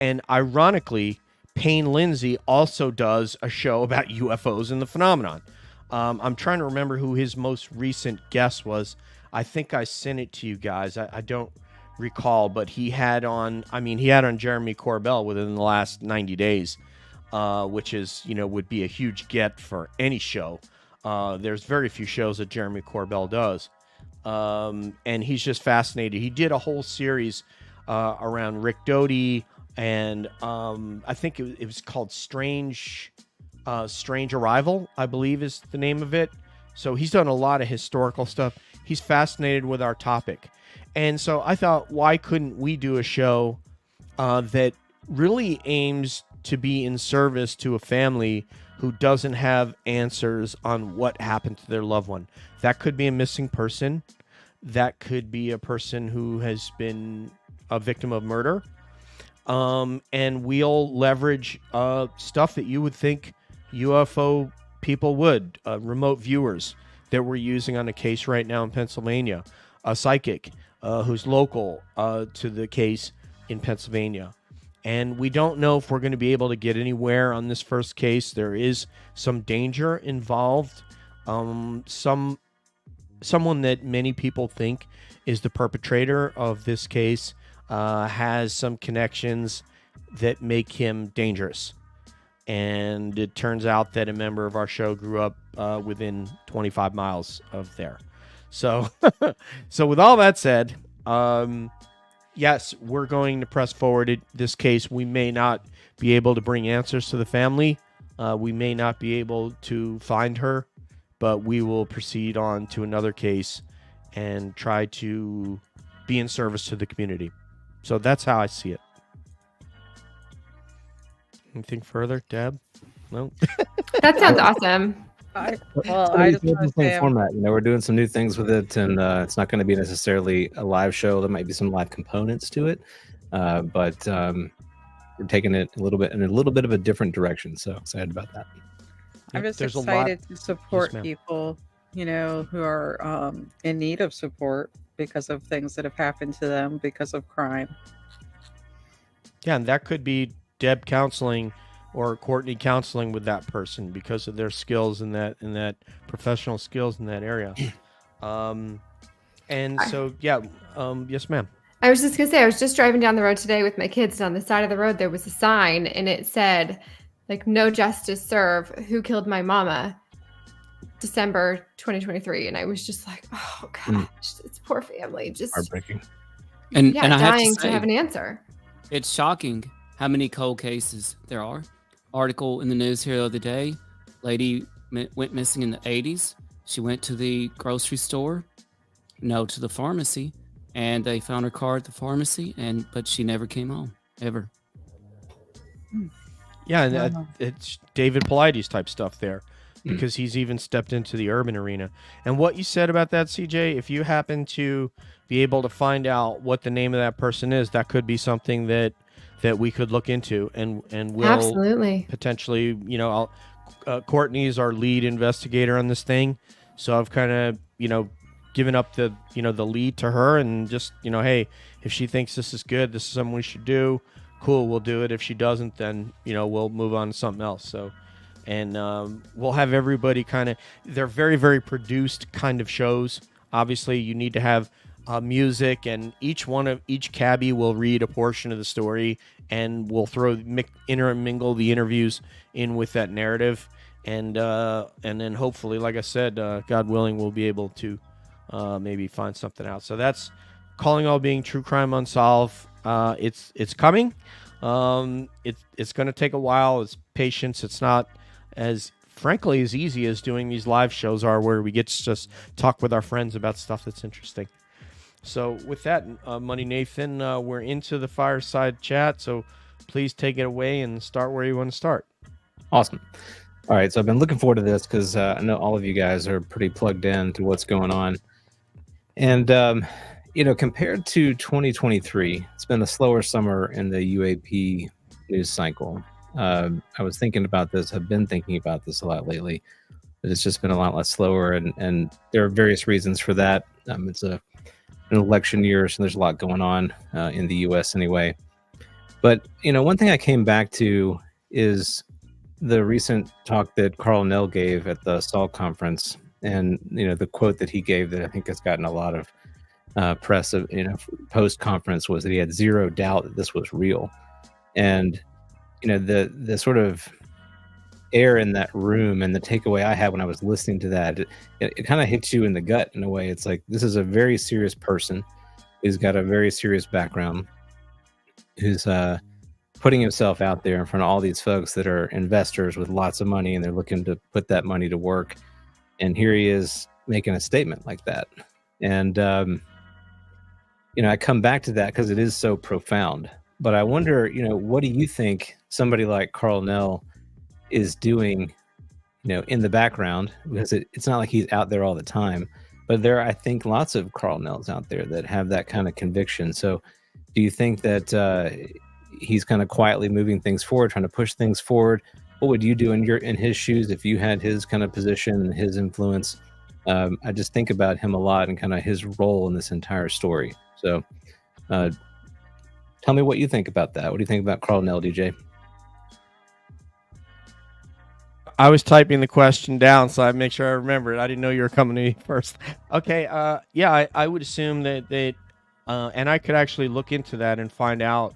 And ironically, Payne Lindsay also does a show about UFOs and the phenomenon. I'm trying to remember who his most recent guest was. I think I sent it to you guys. I don't recall, but he had on Jeremy Corbell within the last 90 days, which is, would be a huge get for any show. There's very few shows that Jeremy Corbell does. And he's just fascinated. He did a whole series around Rick Doty, and I think it was called Strange Arrival, I believe is the name of it. So he's done a lot of historical stuff. He's fascinated with our topic. And so I thought, why couldn't we do a show that really aims to be in service to a family who doesn't have answers on what happened to their loved one? That could be a missing person. That could be a person who has been a victim of murder. And we'll leverage stuff that you would think UFO people would, remote viewers that we're using on a case right now in Pennsylvania, a psychic who's local to the case in Pennsylvania. And we don't know if we're going to be able to get anywhere on this first case. There is some danger involved. Someone that many people think is the perpetrator of this case has some connections that make him dangerous. And it turns out that a member of our show grew up within 25 miles of there. So, so with all that said, yes, we're going to press forward this case. We may not be able to bring answers to the family. We may not be able to find her, but we will proceed on to another case and try to be in service to the community. So that's how I see it. Anything further, Deb? No. That sounds awesome. I just want to say, format. We're doing some new things with it, and it's not going to be necessarily a live show. There might be some live components to it, but we're taking it a little bit of a different direction. So excited about that. I'm just excited to support people, who are in need of support because of things that have happened to them because of crime. Yeah, and that could be Deb counseling or Courtney counseling with that person because of their skills in that professional skills in that area. Yes, ma'am. I was just gonna say, I was just driving down the road today with my kids, and on the side of the road there was a sign, and it said, like, "No justice served. Who killed my mama? December 2023." And I was just like, oh gosh, it's poor family, just heartbreaking, and I dying have to have an answer. It's shocking how many cold cases there are. Article in the news here the other day, lady went missing in the 80s. She went to the grocery store, to the pharmacy, and they found her car at the pharmacy, but she never came home, ever. Yeah, and it's David Paulides type stuff there, because he's even stepped into the urban arena. And what you said about that, CJ, if you happen to be able to find out what the name of that person is, that could be something that we could look into, and we'll absolutely potentially, Courtney's our lead investigator on this thing. So I've kind of, given up the lead to her, and just, hey, if she thinks this is good, this is something we should do, cool, we'll do it. If she doesn't, then, we'll move on to something else. So, and we'll have everybody they're very, very produced kind of shows. Obviously you need to have music, and each cabbie will read a portion of the story, and we'll intermingle the interviews in with that narrative, and then hopefully, like I said, God willing, we'll be able to maybe find something out. So that's Calling All Being True Crime Unsolved. It's coming. It's going to take a while. It's patience. It's not as frankly as easy as doing these live shows are, where we get to just talk with our friends about stuff that's interesting. So with that, Money Nathan, we're into the fireside chat, so please take it away and start where you want to start. Awesome. All right, so I've been looking forward to this because I know all of you guys are pretty plugged in to what's going on. And, compared to 2023, it's been a slower summer in the UAP news cycle. I was thinking about this, have been thinking about this a lot lately, but it's just been a lot less slower, and there are various reasons for that. It's an election year, so there's a lot going on in the U.S. anyway. But, one thing I came back to is the recent talk that Carl Nell gave at the SALT conference. And, the quote that he gave that I think has gotten a lot of press, post-conference, was that he had zero doubt that this was real. And, the sort of air in that room and the takeaway I had when I was listening to that, it kind of hits you in the gut in a way. It's like, this is a very serious person who's got a very serious background, who's putting himself out there in front of all these folks that are investors with lots of money, and they're looking to put that money to work. And here he is making a statement like that. And, I come back to that because it is so profound. But I wonder, what do you think somebody like Carl Nell is doing, in the background? Because it's not like he's out there all the time. But there are, I think, lots of Carl Nells out there that have that kind of conviction. So do you think that he's kind of quietly moving things forward, trying to push things forward? What would you do in his shoes if you had his kind of position and his influence? I just think about him a lot and kind of his role in this entire story. So tell me what you think about that. What do you think about Carl Nell, DJ? I was typing the question down, so I make sure I remember it. I didn't know you were coming to me first. Okay, yeah, I would assume that and I could actually look into that and find out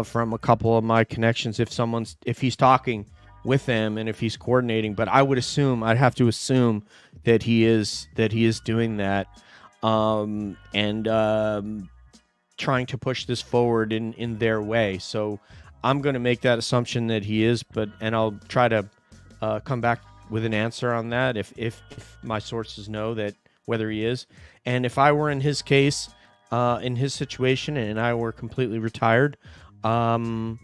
from a couple of my connections if he's talking with them and if he's coordinating. But I'd have to assume that he is doing that and trying to push this forward in their way. So I'm going to make that assumption that he is, and I'll try to come back with an answer on that if my sources know that whether he is. And if I were in his case, in his situation, and I were completely retired, and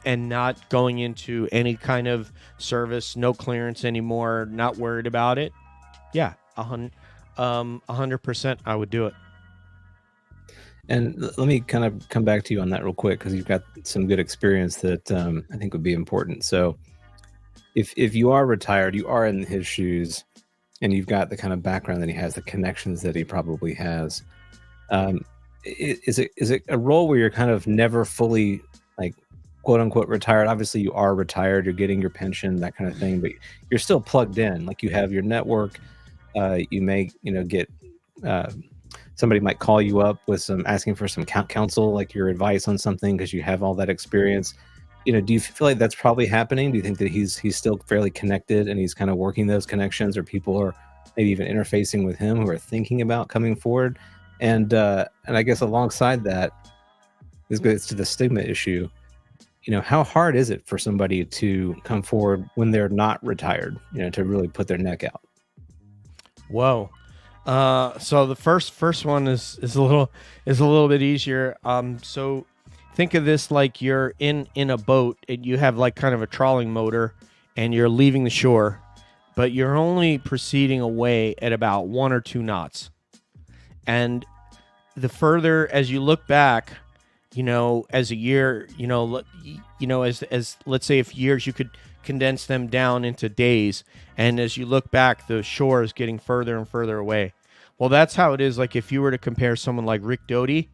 not going into any kind of service, no clearance anymore, not worried about it, yeah, 100% I would do it. And let me kind of come back to you on that real quick, because you've got some good experience that I think would be important. So if you are retired, you are in his shoes, and you've got the kind of background that he has, the connections that he probably has, is it a role where you're kind of never fully, like, quote unquote retired? Obviously you are retired, you're getting your pension, that kind of thing, but you're still plugged in. Like, you have your network. You may get somebody might call you up with asking for some counsel, like your advice on something, because you have all that experience. Do you feel like that's probably happening? Do you think that he's still fairly connected and he's kind of working those connections, or people are maybe even interfacing with him who are thinking about coming forward? And I guess alongside that, this goes to the stigma issue. How hard is it for somebody to come forward when they're not retired, to really put their neck out? Whoa. So the first one is a little bit easier. So think of this like you're in a boat and you have like kind of a trawling motor and you're leaving the shore, but you're only proceeding away at about 1 or 2 knots. And the further as you look back, as a year, as let's say if years, you could condense them down into days. And as you look back, the shore is getting further and further away. Well, that's how it is. Like if you were to compare someone like Rick Doty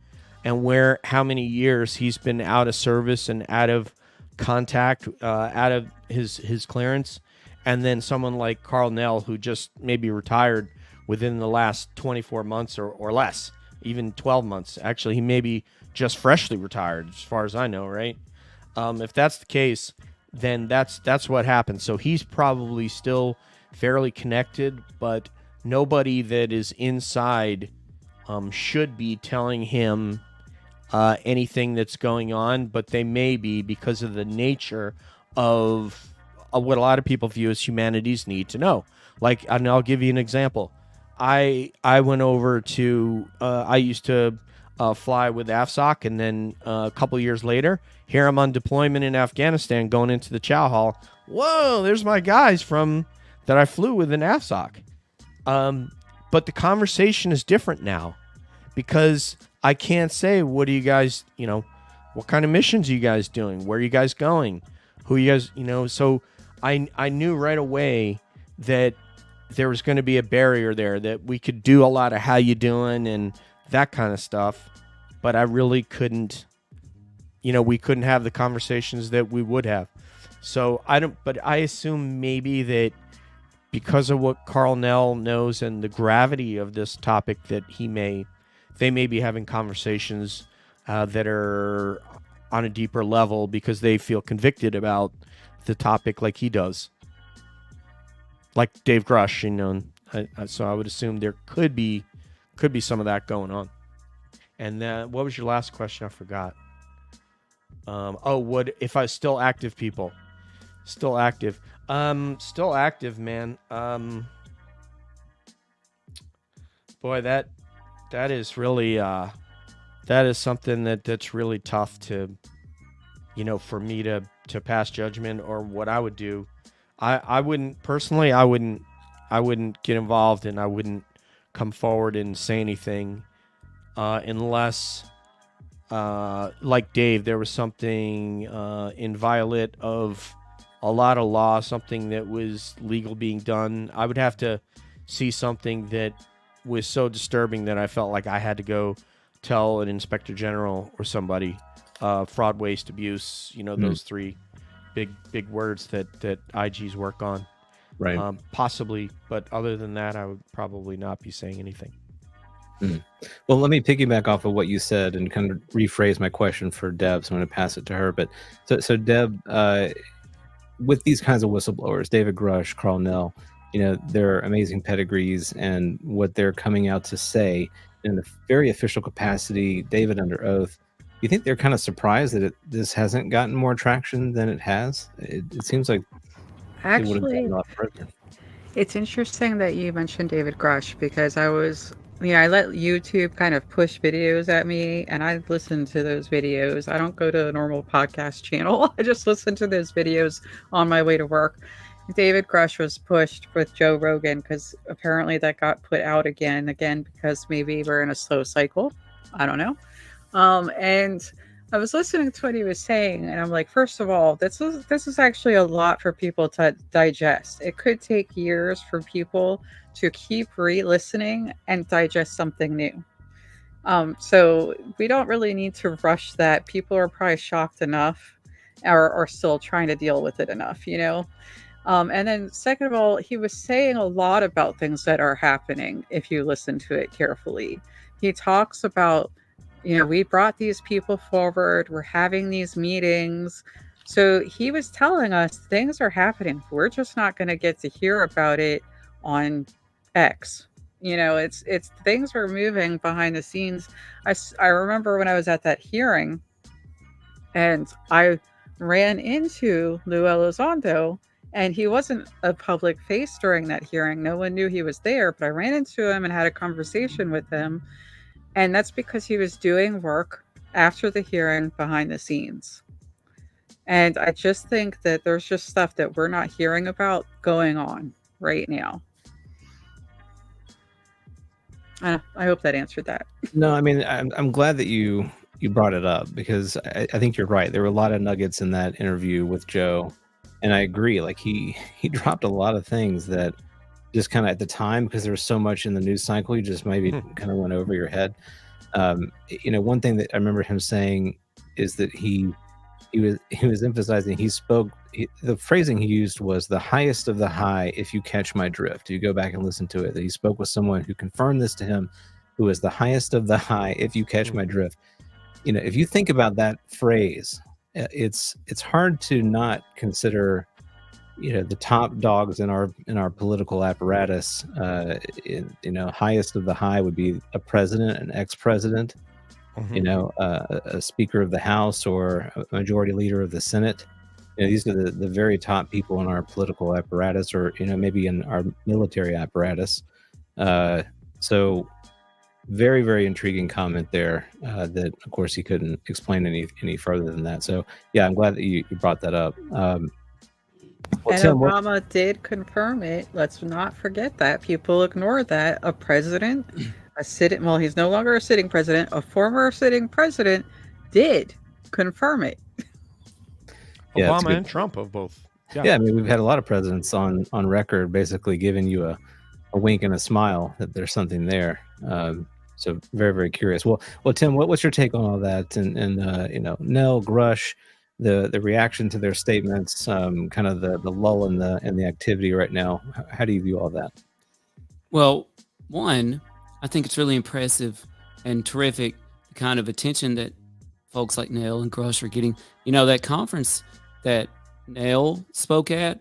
and how many years he's been out of service and out of contact, out of his clearance, and then someone like Carl Nell, who just maybe retired within the last 24 months or less, even 12 months. Actually, he may be just freshly retired, as far as I know, right? If that's the case, then that's what happened. So he's probably still fairly connected, but nobody that is inside should be telling him anything that's going on, but they may be, because of the nature of what a lot of people view as humanity's need to know. Like, and I'll give you an example. I went over to I used to fly with AFSOC, and then a couple years later, here I'm on deployment in Afghanistan, going into the chow hall. Whoa, there's my guys that I flew with in AFSOC. But the conversation is different now, because I can't say, what are you guys, what kind of missions are you guys doing? Where are you guys going? Who you guys, so I knew right away that there was going to be a barrier there, that we could do a lot of how you doing and that kind of stuff, but I really couldn't we couldn't have the conversations that we would have. So but I assume maybe that because of what Cornwell knows and the gravity of this topic, that they may be having conversations that are on a deeper level because they feel convicted about the topic like he does. Like Dave Grush, so I would assume there could be some of that going on. And what was your last question? I forgot. What if I still active people? Still active. Still active, man. Boy, that is really that is something that's really tough to, for me to pass judgment or what I would do. I wouldn't personally. I wouldn't get involved, and I wouldn't come forward and say anything unless, like Dave, there was something in violate of a lot of law, something that was legal being done. I would have to see something that was so disturbing that I felt like I had to go tell an inspector general or somebody. Fraud, waste, abuse, those three big words that IGs work on. Right. Possibly, but other than that, I would probably not be saying anything. Well, let me piggyback off of what you said and kind of rephrase my question for Deb. So I'm going to pass it to her. But so Deb, with these kinds of whistleblowers, David Grush, Cornwell, their amazing pedigrees and what they're coming out to say in a very official capacity, David under oath. You think they're kind of surprised that this hasn't gotten more traction than it has? It seems like actually, it would have gotten a lot further. It's interesting that you mentioned David Grush because I let YouTube kind of push videos at me and I listen to those videos. I don't go to a normal podcast channel. I just listen to those videos on my way to work. David Grush was pushed with Joe Rogan because apparently that got put out again because maybe we're in a slow cycle. I don't know. And I was listening to what he was saying and I'm like, first of all, this is actually a lot for people to digest. It could take years for people to keep re-listening and digest something new. So we don't really need to rush that. People are probably shocked enough or still trying to deal with it enough, And then second of all, he was saying a lot about things that are happening if you listen to it carefully. He talks about, we brought these people forward. We're having these meetings. So he was telling us things are happening. We're just not going to get to hear about it on X. It's things are moving behind the scenes. I remember when I was at that hearing and I ran into Lou Elizondo and he wasn't a public face during that hearing. No one knew he was there, but I ran into him and had a conversation with him. And that's because he was doing work after the hearing behind the scenes. And I just think that there's just stuff that we're not hearing about going on right now. I hope that answered that. No, I mean, I'm glad that you brought it up because I think you're right. There were a lot of nuggets in that interview with Joe. And I agree. Like he dropped a lot of things that just kind of at the time, because there was so much in the news cycle, you just maybe kind of went over your head. One thing that I remember him saying is that he was emphasizing, the phrasing he used was the highest of the high, if you catch my drift. You go back and listen to it, that he spoke with someone who confirmed this to him, who is the highest of the high, if you catch my drift. If you think about that phrase, it's hard to not consider the top dogs in our political apparatus. Highest of the high would be a president, an ex-president, a speaker of the House or a majority leader of the Senate. These are the very top people in our political apparatus, or maybe in our military apparatus. So very, very intriguing comment there. That of course he couldn't explain any further than that. So yeah, I'm glad that you brought that up. And Obama did confirm it. Let's not forget that. People ignore that. A president, he's no longer a sitting president. A former sitting president did confirm it. Yeah, Obama and Trump of both. Yeah, I mean, we've had a lot of presidents on record basically giving you a wink and a smile that there's something there. So very, very curious. Well, Tim, what's your take on all that? And Nell, Grush, the reaction to their statements, kind of the lull in the activity right now. How do you view all that? Well, one, I think it's really impressive and terrific the kind of attention that folks like Nell and Grush are getting. That conference that Nell spoke at,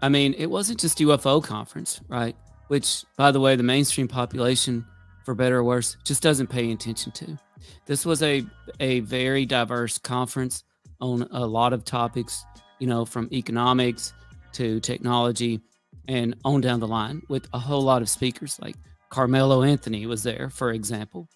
I mean, it wasn't just UFO conference, right? Which, by the way, the mainstream population, for better or worse, just doesn't pay attention to. This was a very diverse conference on a lot of topics, from economics to technology and on down the line, with a whole lot of speakers. Like Carmelo Anthony was there, for example.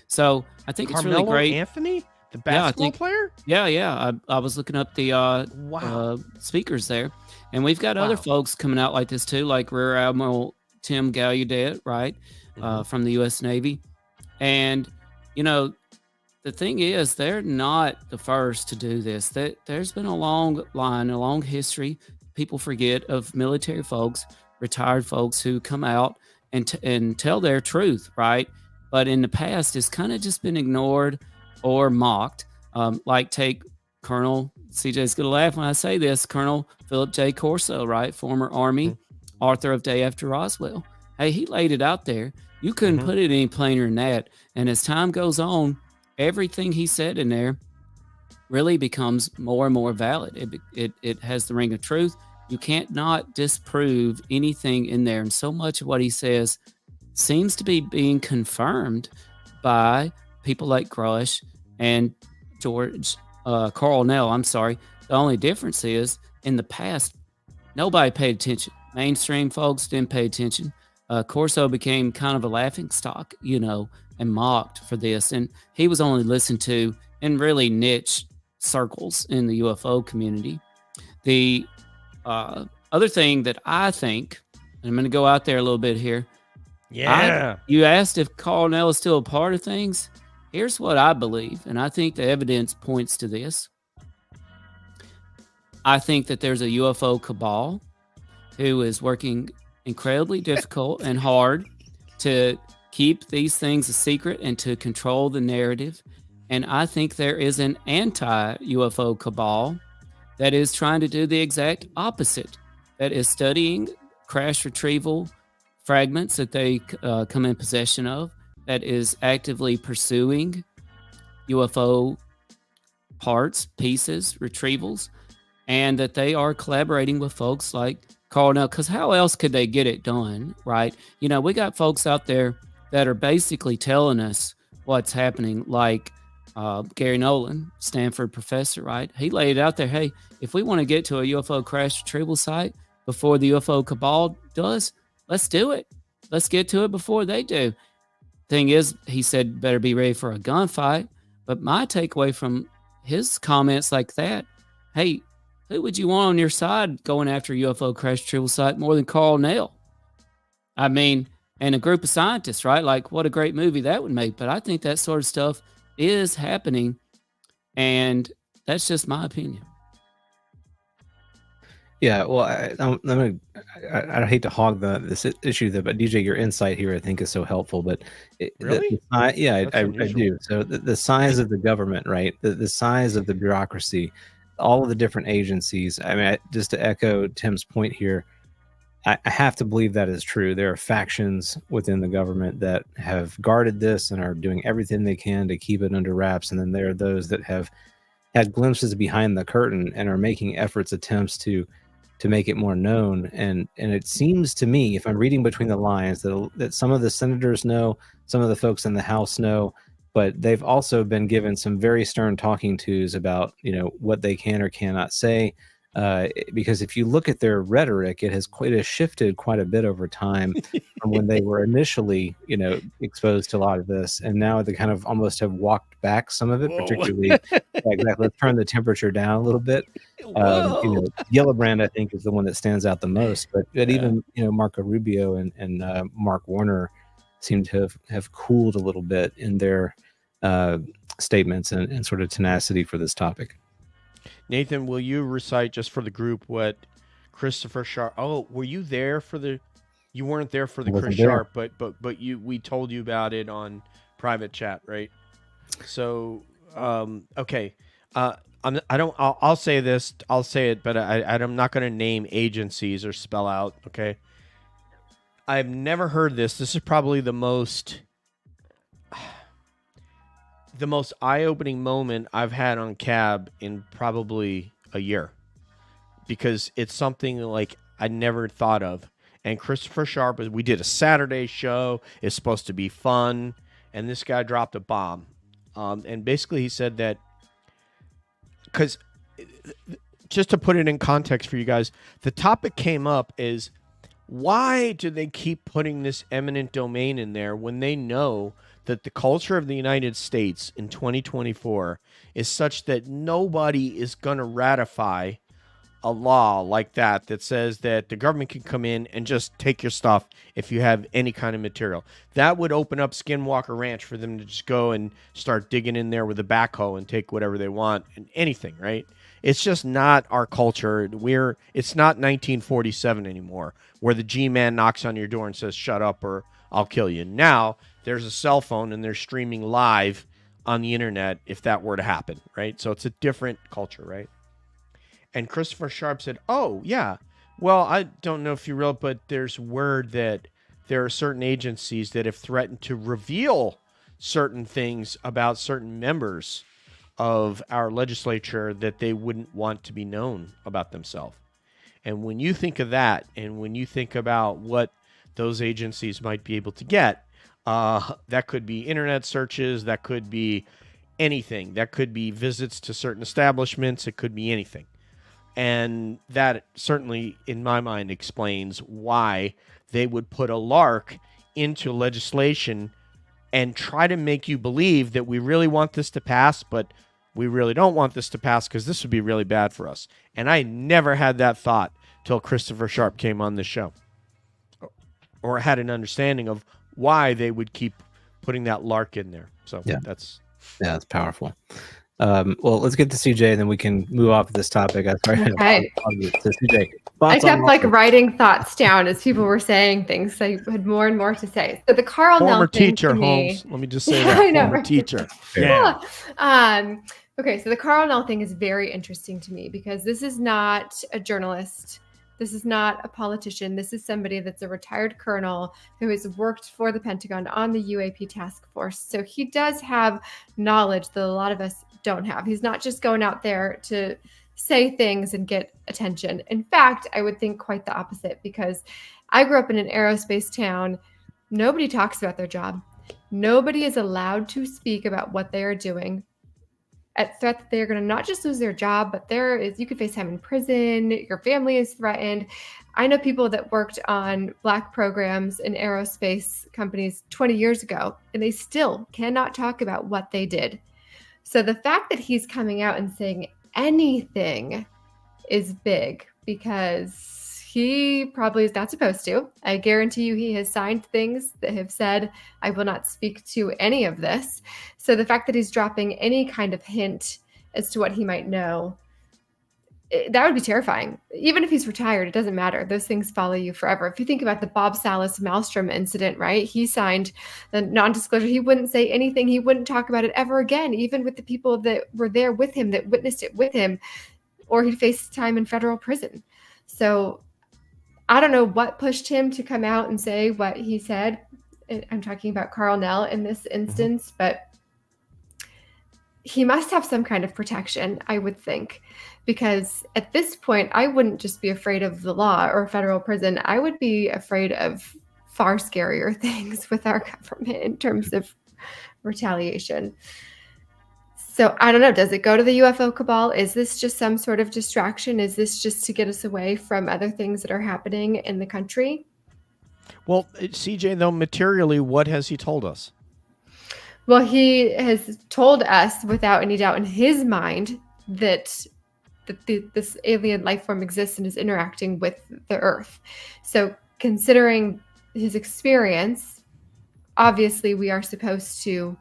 So I think it's really great. Anthony, the basketball player? Yeah. I was looking up the speakers there, and we've got other folks coming out like this too, like Rear Admiral Tim Gallaudet, right, from the U.S. Navy. And the thing is, they're not the first to do this. There's been a long line, a long history. People forget of military folks, retired folks who come out and tell their truth, right? But in the past, it's kind of just been ignored or mocked. Like take Colonel, CJ's going to laugh when I say this, Colonel Philip J. Corso, right? Former Army, author of Day After Roswell. Hey, he laid it out there. You couldn't put it any plainer than that. And as time goes on, everything he said in there really becomes more and more valid. It has the ring of truth. You can't not disprove anything in there. And so much of what he says seems to be being confirmed by people like Grush and Carl Nell. I'm sorry. The only difference is in the past, nobody paid attention. Mainstream folks didn't pay attention. Corso became kind of a laughing stock, and mocked for this. And he was only listened to in really niche circles in the UFO community. The other thing that I think, and I'm going to go out there a little bit here. Yeah. You asked if Carl Nell is still a part of things. Here's what I believe, and I think the evidence points to this. I think that there's a UFO cabal who is working incredibly difficult and hard to keep these things a secret and to control the narrative. And I think there is an anti-UFO cabal that is trying to do the exact opposite, that is studying crash retrieval fragments that they come in possession of, that is actively pursuing UFO parts, pieces, retrievals, and that they are collaborating with folks like Carl Nell, because how else could they get it done, right? We got folks out there that are basically telling us what's happening, like Gary Nolan, Stanford professor, right? He laid it out there. Hey, if we want to get to a UFO crash retrieval site before the UFO cabal does, let's do it. Let's get to it before they do. Thing is, he said, better be ready for a gunfight. But my takeaway from his comments like that, hey, who would you want on your side going after a UFO crash retrieval site more than Carl Nell? I mean, and a group of scientists, right? Like, what a great movie that would make. But I think that sort of stuff is happening, and that's just my opinion. Yeah, well, I hate to hog this issue, but DJ, your insight here I think is so helpful. But really, I do. So the size of the government, right? The size of the bureaucracy, all of the different agencies. I mean, just to echo Tim's point here, I have to believe that is true. There are factions within the government that have guarded this and are doing everything they can to keep it under wraps, and then there are those that have had glimpses behind the curtain and are making attempts to make it more known. And it seems to me, if I'm reading between the lines, that some of the senators know, some of the folks in the House know, but they've also been given some very stern talking tos about, what they can or cannot say. Because if you look at their rhetoric, it has shifted quite a bit over time from when they were initially, exposed to a lot of this, and now they kind of almost have walked back some of it, particularly like that. Let's turn the temperature down a little bit. Gillibrand, I think, is the one that stands out the most, but even Marco Rubio and Mark Warner seem to have cooled a little bit in their statements and sort of tenacity for this topic. Nathan, will you recite just for the group what Christopher Sharp? Oh, were you there for the? You weren't there for the Chris Sharp, but we told you about it on private chat, right? So, okay. I'll say this. I'll say it, but I'm not going to name agencies or spell out. Okay. I've never heard this. This is probably the most eye-opening moment I've had on Cab in probably a year, because it's something like I never thought of. And Christopher Sharp, we did a Saturday show. It's supposed to be fun, and this guy dropped a bomb. And basically, he said that, because just to put it in context for you guys, the topic came up is, why do they keep putting this eminent domain in there when they know that the culture of the United States in 2024 is such that nobody is going to ratify a law like that says that the government can come in and just take your stuff if you have any kind of material? That would open up Skinwalker Ranch for them to just go and start digging in there with a backhoe and take whatever they want and anything, right? It's just not our culture. It's not 1947 anymore, where the G-man knocks on your door and says, shut up or I'll kill you. Now there's a cell phone and they're streaming live on the internet if that were to happen, right? So it's a different culture, right? And Christopher Sharp said, oh, yeah, well, I don't know if you realize, but there's word that there are certain agencies that have threatened to reveal certain things about certain members of our legislature that they wouldn't want to be known about themselves. And when you think of that, and when you think about what those agencies might be able to get, that could be internet searches, that could be anything, that could be visits to certain establishments, it could be anything. And that certainly, in my mind, explains why they would put a lark into legislation and try to make you believe that we really want this to pass, but we really don't want this to pass because this would be really bad for us. And I never had that thought till Christopher Sharp came on this show, or had an understanding of why they would keep putting that lark in there. So that's powerful. Well, let's get to CJ, and then we can move off of this topic. Okay. So CJ, I kept writing thoughts down as people were saying things. So I had more and more to say. So the Carl Nell thing teacher, to me, Holmes. Let me just say that. I know, former teacher. Yeah. Okay, so the Carl Nell thing is very interesting to me because this is not a journalist. This is not a politician. This is somebody that's a retired colonel who has worked for the Pentagon on the UAP task force. So he does have knowledge that a lot of us don't have. He's not just going out there to say things and get attention. In fact, I would think quite the opposite, because I grew up in an aerospace town. Nobody talks about their job. Nobody is allowed to speak about what they are doing at threat that they're going to not just lose their job, but you could face time in prison. Your family is threatened. I know people that worked on black programs in aerospace companies 20 years ago, and they still cannot talk about what they did. So the fact that he's coming out and saying anything is big, because he probably is not supposed to. I guarantee you he has signed things that have said, I will not speak to any of this. So the fact that he's dropping any kind of hint as to what he might know, that would be terrifying. Even if he's retired, it doesn't matter. Those things follow you forever. If you think about the Bob Salas Maelstrom incident, right? He signed the non-disclosure. He wouldn't say anything. He wouldn't talk about it ever again, even with the people that were there with him, that witnessed it with him, or he'd face time in federal prison. So I don't know what pushed him to come out and say what he said. I'm talking about Carl Nell in this instance, but he must have some kind of protection, I would think, because at this point, I wouldn't just be afraid of the law or federal prison. I would be afraid of far scarier things with our government in terms of retaliation. So I don't know. Does it go to the UFO cabal? Is this just some sort of distraction? Is this just to get us away from other things that are happening in the country? Well, CJ, though, materially, what has he told us? Well, he has told us without any doubt in his mind that this alien life form exists and is interacting with the Earth. So considering his experience, obviously we are supposed to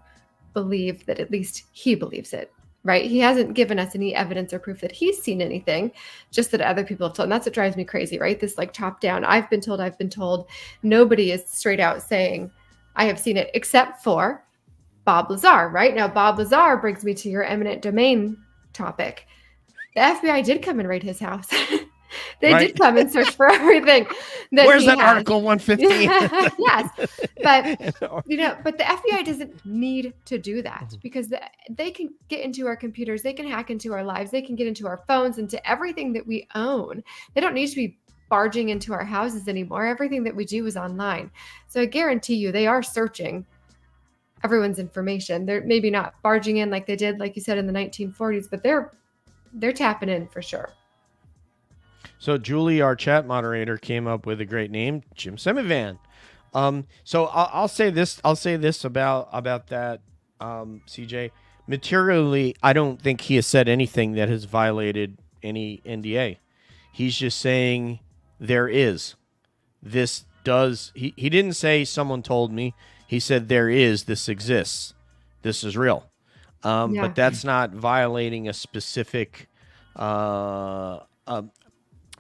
believe that at least he believes it, right? He hasn't given us any evidence or proof that he's seen anything, just that other people have told. And that's what drives me crazy, right? This like top down, I've been told. Nobody is straight out saying, I have seen it, except for Bob Lazar, right? Now, Bob Lazar brings me to your eminent domain topic. The FBI did come and raid his house. They Right. did come and search for everything. Where's he that has. Article 115? Yes, but the FBI doesn't need to do that because they can get into our computers, they can hack into our lives, they can get into our phones, into everything that we own. They don't need to be barging into our houses anymore. Everything that we do is online. So I guarantee you, they are searching everyone's information. They're maybe not barging in like they did, like you said, in the 1940s, but they're tapping in for sure. So Julie, our chat moderator, came up with a great name, Jim Semivan. So I'll say this. I'll say this about that, CJ. Materially, I don't think he has said anything that has violated any NDA. He's just saying there is. This does. He didn't say someone told me. He said there is. This exists. This is real. But that's not violating a specific.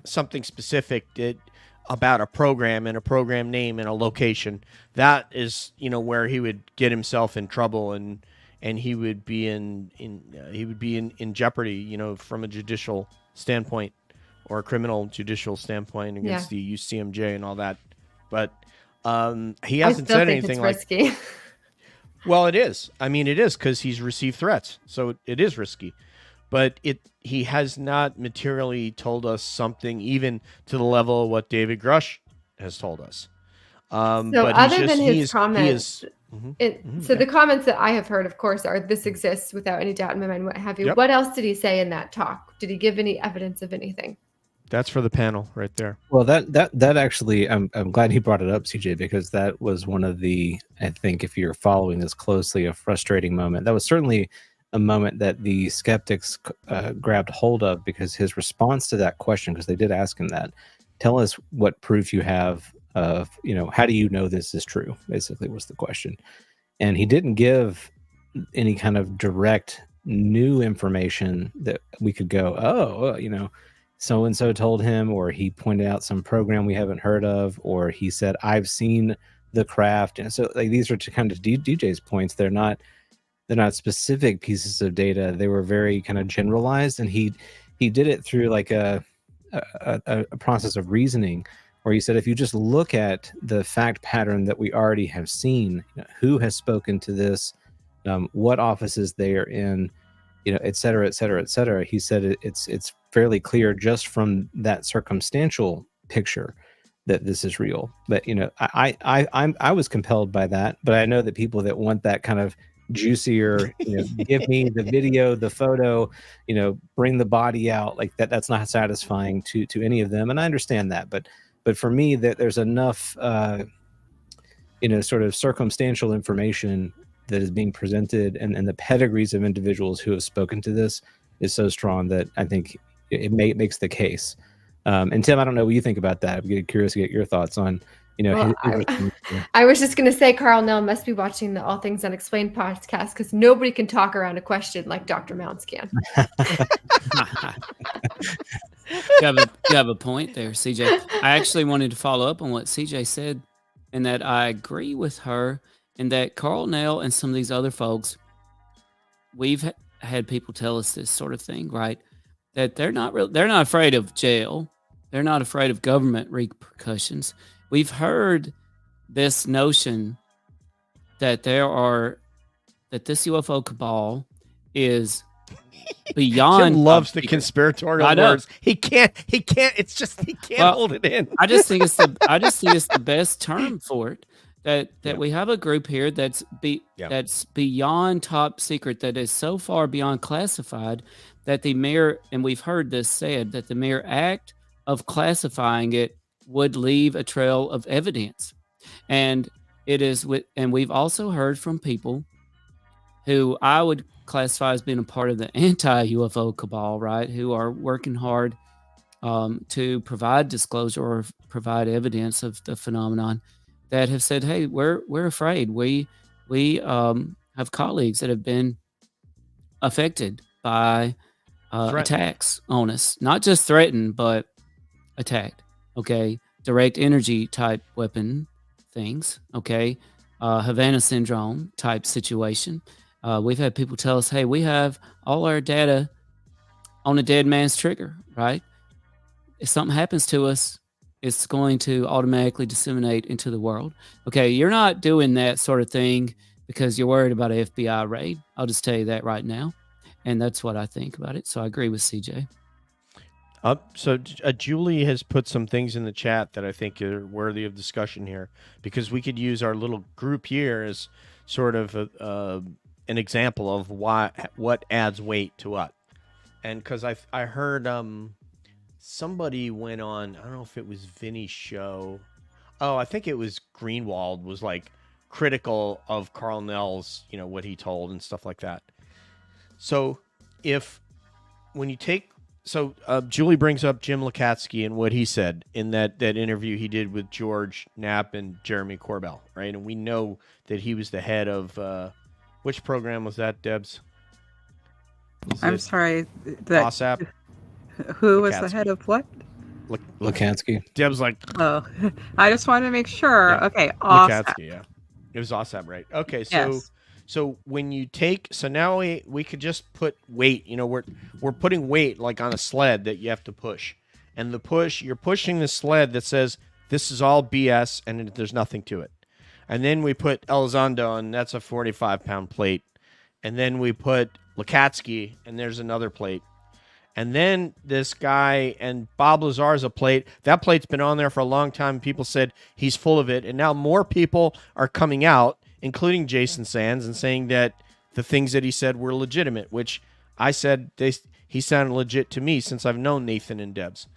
Something specific about a program and a program name and a location. That is, where he would get himself in trouble and he would be in jeopardy, from a judicial standpoint or a criminal judicial standpoint against the UCMJ and all that. But he hasn't said anything like. Risky. Well, it is. I mean, it is because he's received threats, so it is risky. But he has not materially told us something even to the level of what David Grush has told us. So but other than his comments, so the comments that I have heard, of course, are this exists without any doubt in my mind, what have you. Yep. What else did he say in that talk? Did he give any evidence of anything? That's for the panel right there. Well, that actually, I'm glad he brought it up, CJ, because that was one of the, I think, if you're following this closely, a frustrating moment. That was certainly a moment that the skeptics grabbed hold of, because his response to that question, because they did ask him that, tell us what proof you have of, how do you know this is true, basically was the question. And he didn't give any kind of direct new information that we could go, so-and-so told him, or he pointed out some program we haven't heard of, or he said, I've seen the craft. And so these are to kind of DJ's points. They're not specific pieces of data. They were very kind of generalized, and he did it through like a process of reasoning, where he said, if you just look at the fact pattern that we already have seen, who has spoken to this, what offices they are in, et cetera, et cetera, et cetera. He said it's fairly clear just from that circumstantial picture that this is real. But I was compelled by that, but I know that people that want that kind of juicier, give me the video, the photo, bring the body out, like that's not satisfying to any of them, and I understand that, but for me, that there's enough sort of circumstantial information that is being presented, and the pedigrees of individuals who have spoken to this is so strong that I think it makes the case. And Tim, I don't know what you think about that. I'm curious to get your thoughts on I was just going to say, Carl Nell must be watching the All Things Unexplained podcast, because nobody can talk around a question like Dr. Mounce can. You have a point there, CJ. I actually wanted to follow up on what CJ said, and that I agree with her, and that Carl Nell and some of these other folks, we've had people tell us this sort of thing, right? That they're not afraid of jail. They're not afraid of government repercussions. We've heard this notion that this UFO cabal is beyond. Jim loves the conspiratorial words. He can't. It's just he can't hold it in. I just think it's the best term for it. That we have a group here that's beyond top secret, that is so far beyond classified that the mere, and we've heard this said, that the mere act of classifying it would leave a trail of evidence. And we've also heard from people who I would classify as being a part of the anti-UFO cabal, right? Who are working hard to provide disclosure or provide evidence of the phenomenon, that have said, hey, we're afraid. We have colleagues that have been affected by attacks on us, not just threatened, but attacked. Okay. Direct energy type weapon things. Okay. Havana syndrome type situation. We've had people tell us, hey, we have all our data on a dead man's trigger, right? If something happens to us, it's going to automatically disseminate into the world. Okay, you're not doing that sort of thing because you're worried about an FBI raid. I'll just tell you that right now. And that's what I think about it. So I agree with CJ. Julie has put some things in the chat that I think are worthy of discussion here, because we could use our little group here as sort of an example of what adds weight to what. And because I heard somebody went on, I don't know if it was Vinny's show. Oh, I think it was Greenwald was like critical of Carl Nell's, what he told and stuff like that. So when you take, Julie brings up Jim Lukatsky and what he said in that interview he did with George Knapp and Jeremy Corbell, right? And we know that he was the head of, which program was that, Debs? I'm sorry. OSAP? Who was the head of what? Lukatsky. Deb's like, oh, I just wanted to make sure. Yeah. Okay, awesome. Lukatsky, yeah. It was OSAP, right? Okay, Yes. So when you take, now we could just put weight, we're putting weight like on a sled that you have to push. And you're pushing the sled that says this is all BS and there's nothing to it. And then we put Elizondo, and that's a 45-pound plate. And then we put Lukatsky, and there's another plate. And then this guy and Bob Lazar's a plate. That plate's been on there for a long time. People said he's full of it. And now more people are coming out, including Jason Sands, and saying that the things that he said were legitimate, which I said he sounded legit to me since I've known Nathan and Debs.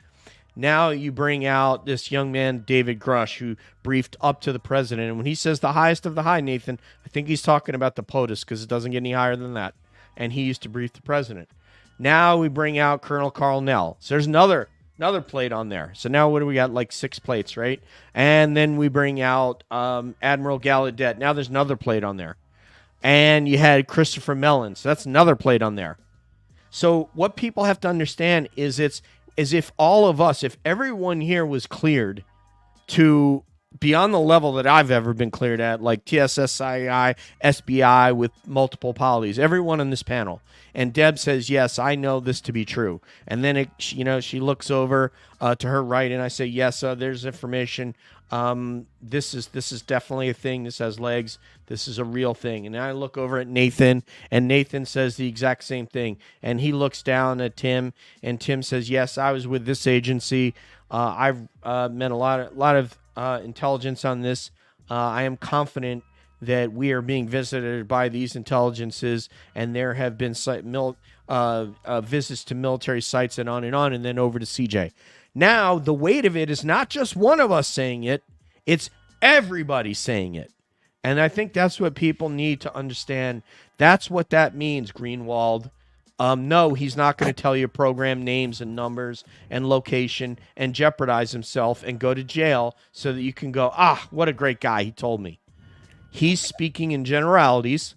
Now you bring out this young man, David Grush, who briefed up to the president. And when he says the highest of the high, Nathan, I think he's talking about the POTUS because it doesn't get any higher than that. And he used to brief the president. Now we bring out Colonel Carl Nell. So there's another plate on there. So now what do we got? Like 6 plates, right? And then we bring out Admiral Gallaudet. Now there's another plate on there. And you had Christopher Mellon. So that's another plate on there. So what people have to understand is it's as if all of us, if everyone here was cleared to beyond the level that I've ever been cleared at, like TSSCI, SBI with multiple polys, everyone on this panel. And Deb says, yes, I know this to be true. And then, she looks over to her right, and I say, yes, there's information. This is definitely a thing. This has legs. This is a real thing. And I look over at Nathan, and Nathan says the exact same thing. And he looks down at Tim, and Tim says, yes, I was with this agency. I've met a lot of intelligence on this. I am confident that we are being visited by these intelligences, and there have been visits to military sites and on, and then over to CJ. Now, the weight of it is not just one of us saying it, it's everybody saying it. And I think that's what people need to understand. That's what that means, Greenwald. No, he's not going to tell you program names and numbers and location and jeopardize himself and go to jail so that you can go, what a great guy, he told me. He's speaking in generalities,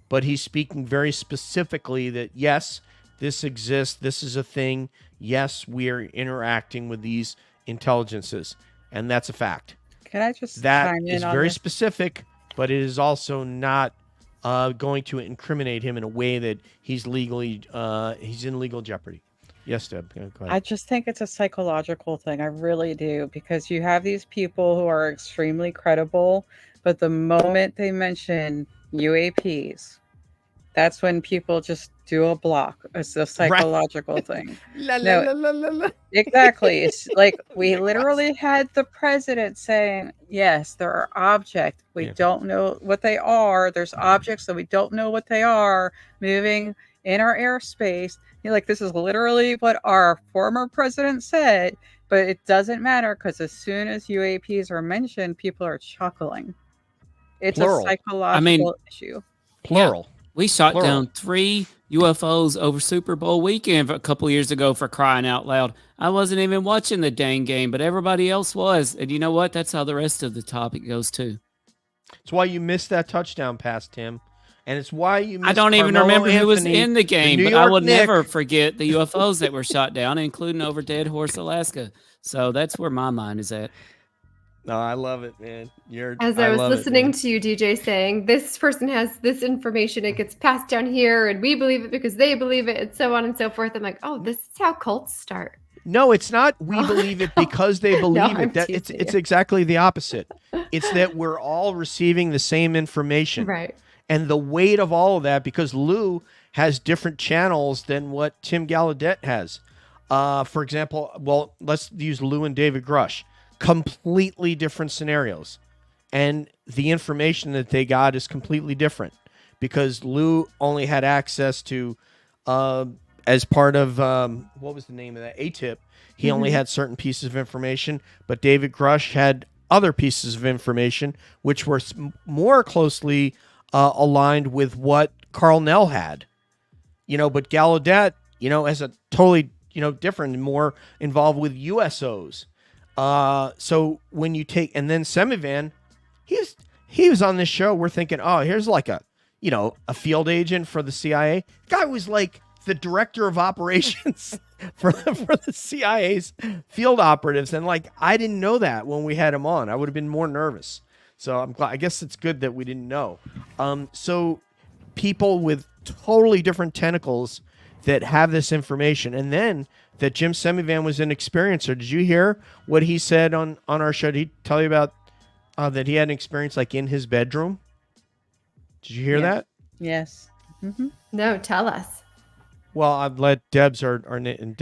but he's speaking very specifically that, yes, this exists, this is a thing, yes, we are interacting with these intelligences, and that's a fact. Can I just that chime in is on very this? specific, but it is also not going to incriminate him in a way that he's in legal jeopardy. Yes, Deb, go ahead. I just think it's a psychological thing. I really do, because you have these people who are extremely credible, but the moment they mention UAPs, that's when people just do a block. It's a psychological thing. Exactly. It's like we literally had the president saying, yes, there are objects. We don't know what they are. There's objects that we don't know what they are moving in our airspace. This is literally what our former president said, but it doesn't matter because as soon as UAPs are mentioned, people are chuckling. It's Plural. a psychological issue. Plural. We shot down 3 UFOs over Super Bowl weekend a couple years ago, for crying out loud. I wasn't even watching the dang game, but everybody else was. And you know what? That's how the rest of the topic goes too. It's why you missed that touchdown pass, Tim. And it's why you missed I don't even Carmelo remember who was Anthony, in the game, New but I York will Knicks. never forget the UFOs that were shot down, including over Dead Horse, Alaska. So that's where my mind is at. No, I love it, man. As I was listening to you, DJ, saying this person has this information, it gets passed down here, and we believe it because they believe it, and so on and so forth. I'm like, oh, this is how cults start. No, it's not. We believe it because they believe it. That it's exactly the opposite. It's that we're all receiving the same information, right? And the weight of all of that, because Lou has different channels than what Tim Gallaudet has. For example, well, let's use Lou and David Grush. Completely different scenarios, and the information that they got is completely different because Lou only had access to as part of what was the name of that, ATIP, he only had certain pieces of information, but David Grush had other pieces of information which were more closely aligned with what Carl Nell had, but Gallaudet has a totally different and more involved with USOs. So when you take, and then Semivan, he was on this show. We're thinking, oh, here's like a field agent for the CIA. Guy was like the director of operations for the CIA's field operatives. And like, I didn't know that when we had him on. I would have been more nervous. So I'm glad, I guess it's good that we didn't know. So people with totally different tentacles that have this information. And then that Jim Semivan was an experiencer. Did you hear what he said on our show? Did he tell you about that he had an experience like in his bedroom? Did you hear that? Yes. Mm-hmm. No, tell us. Well, I'd let Debs or Nathan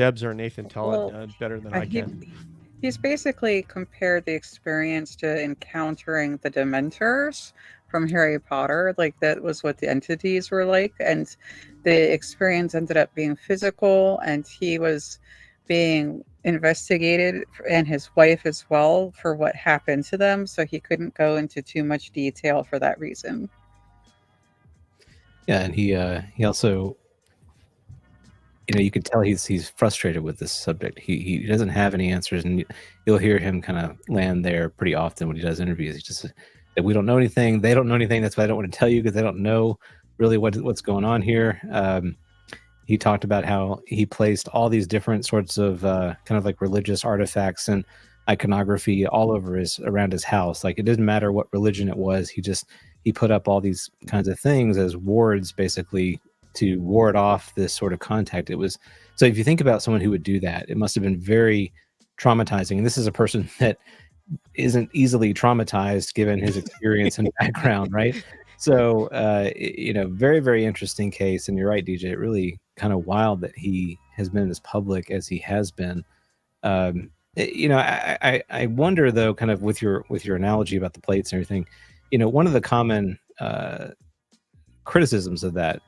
tell it better than I can. He's basically compared the experience to encountering the Dementors from Harry Potter. Like, that was what the entities were like. And the experience ended up being physical, and he was being investigated, and his wife as well, for what happened to them. So he couldn't go into too much detail for that reason. Yeah, and he also, you could tell he's frustrated with this subject. He doesn't have any answers, and you'll hear him kind of land there pretty often when he does interviews. He just that we don't know anything, they don't know anything. That's why I don't want to tell you, because they don't know really what's going on here. He talked about how he placed all these different sorts of kind of like religious artifacts and iconography all over around his house. Like, it didn't matter what religion it was. He put up all these kinds of things as wards, basically, to ward off this sort of contact. So if you think about someone who would do that, it must have been very traumatizing. And this is a person that isn't easily traumatized given his experience and background, right? So, very, very interesting case. And you're right, DJ, it really kind of wild that he has been as public as he has been. I wonder, though, kind of with your analogy about the plates and everything, one of the common criticisms of that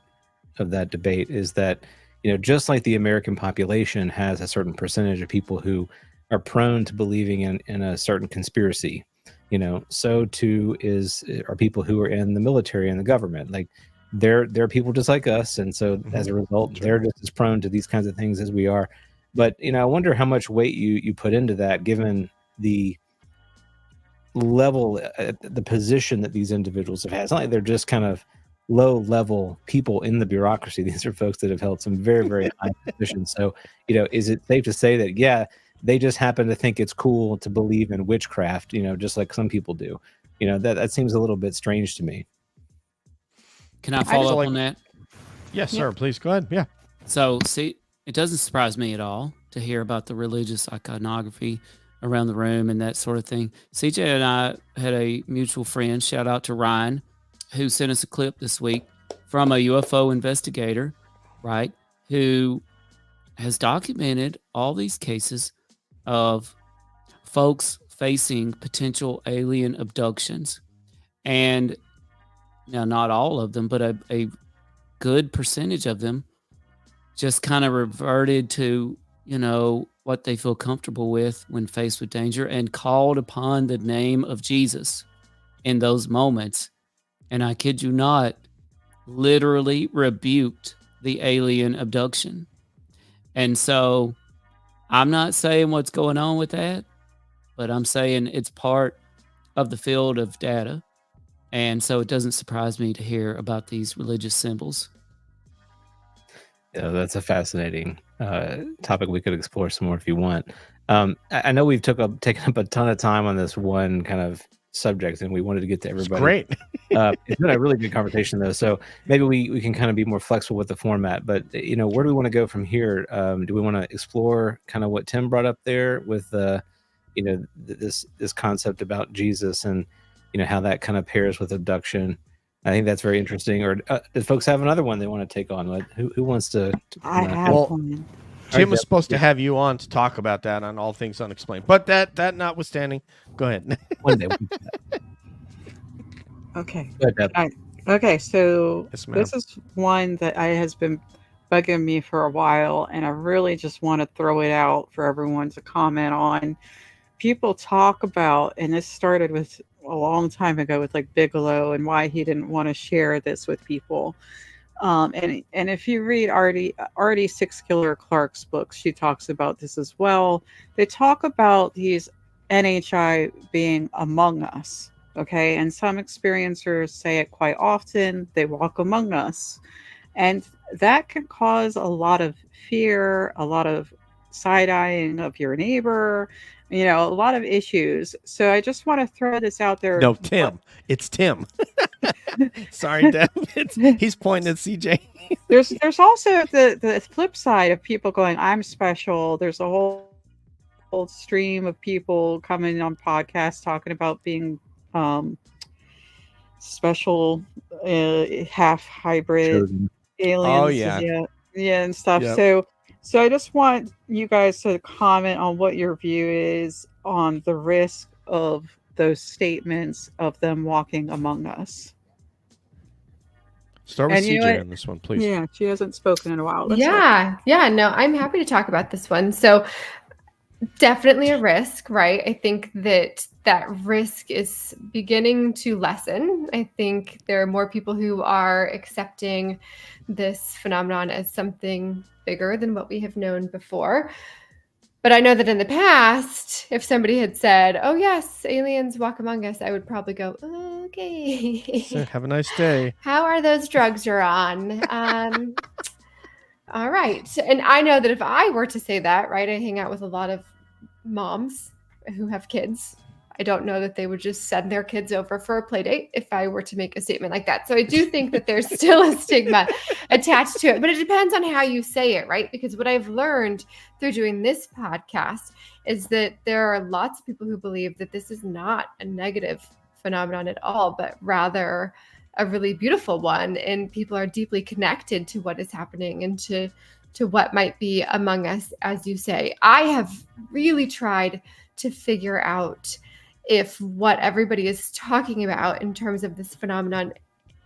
debate is that, just like the American population has a certain percentage of people who are prone to believing in a certain conspiracy, so too are people who are in the military and the government. Like, they're people just like us, and so as a result, they're just as prone to these kinds of things as we are. But I wonder how much weight you put into that, given the level, the position that these individuals have had. It's not like they're just kind of low level people in the bureaucracy. These are folks that have held some very, very high positions. So, is it safe to say that, they just happen to think it's cool to believe in witchcraft, just like some people do? That seems a little bit strange to me. Can I follow up on that? Yes, sir. Please go ahead. Yeah. So, see, it doesn't surprise me at all to hear about the religious iconography around the room and that sort of thing. CJ and I had a mutual friend, shout out to Ryan, who sent us a clip this week from a UFO investigator, right, who has documented all these cases of folks facing potential alien abductions. And now, not all of them, but a good percentage of them just kind of reverted to, what they feel comfortable with when faced with danger, and called upon the name of Jesus in those moments. And I kid you not, literally rebuked the alien abduction. And so I'm not saying what's going on with that, but I'm saying it's part of the field of data. And so it doesn't surprise me to hear about these religious symbols. Yeah, that's a fascinating topic we could explore some more if you want. I know we've taken up a ton of time on this one kind of subject, and we wanted to get to It's everybody. great. It's been a really good conversation, though. So maybe we can kind of be more flexible with the format. But where do we want to go from here? Do we want to explore kind of what Tim brought up there with this concept about Jesus and how that kind of pairs with abduction? I think that's very interesting. Or do folks have another one they want to take on? Who wants to I have Well, one. Tim was supposed to have you on to talk about that on All Things Unexplained. But that notwithstanding, go ahead. one day? We can do that. Okay. Go ahead, Deb. Okay, so Yes, ma'am. this is one that has been bugging me for a while, and I really just want to throw it out for everyone to comment on. People talk about, and this started with a long time ago with like Bigelow and why he didn't want to share this with people. And if you read Artie Six Killer Clark's books, she talks about this as well. They talk about these NHI being among us. Okay, and some experiencers say it quite often. They walk among us, and that can cause a lot of fear, a lot of side-eyeing of your neighbor, a lot of issues. So I just want to throw this out there. No, Tim. It's Tim. Sorry, Deb. He's pointing at CJ. There's also the flip side of people going, I'm special. There's a whole stream of people coming on podcasts talking about being special, half hybrid aliens. Oh, yeah. Yeah, and stuff. Yep. So I just want you guys to comment on what your view is on the risk of those statements of them walking among us. Start with And you know CJ what? on this one, please. Yeah, she hasn't spoken in a while. Let's Yeah, no, I'm happy to talk about this one. So definitely a risk, right? I think that risk is beginning to lessen. I think there are more people who are accepting this phenomenon as something bigger than what we have known before. But I know that in the past, if somebody had said, oh, yes, aliens walk among us, I would probably go, okay. So, have a nice day. How are those drugs you're on? All right. And I know that if I were to say that, right, I hang out with a lot of moms who have kids. I don't know that they would just send their kids over for a play date if I were to make a statement like that. So I do think that there's still a stigma attached to it, but it depends on how you say it, right? Because what I've learned through doing this podcast is that there are lots of people who believe that this is not a negative phenomenon at all, but rather a really beautiful one. And people are deeply connected to what is happening and to what might be among us, as you say. I have really tried to figure out if what everybody is talking about in terms of this phenomenon,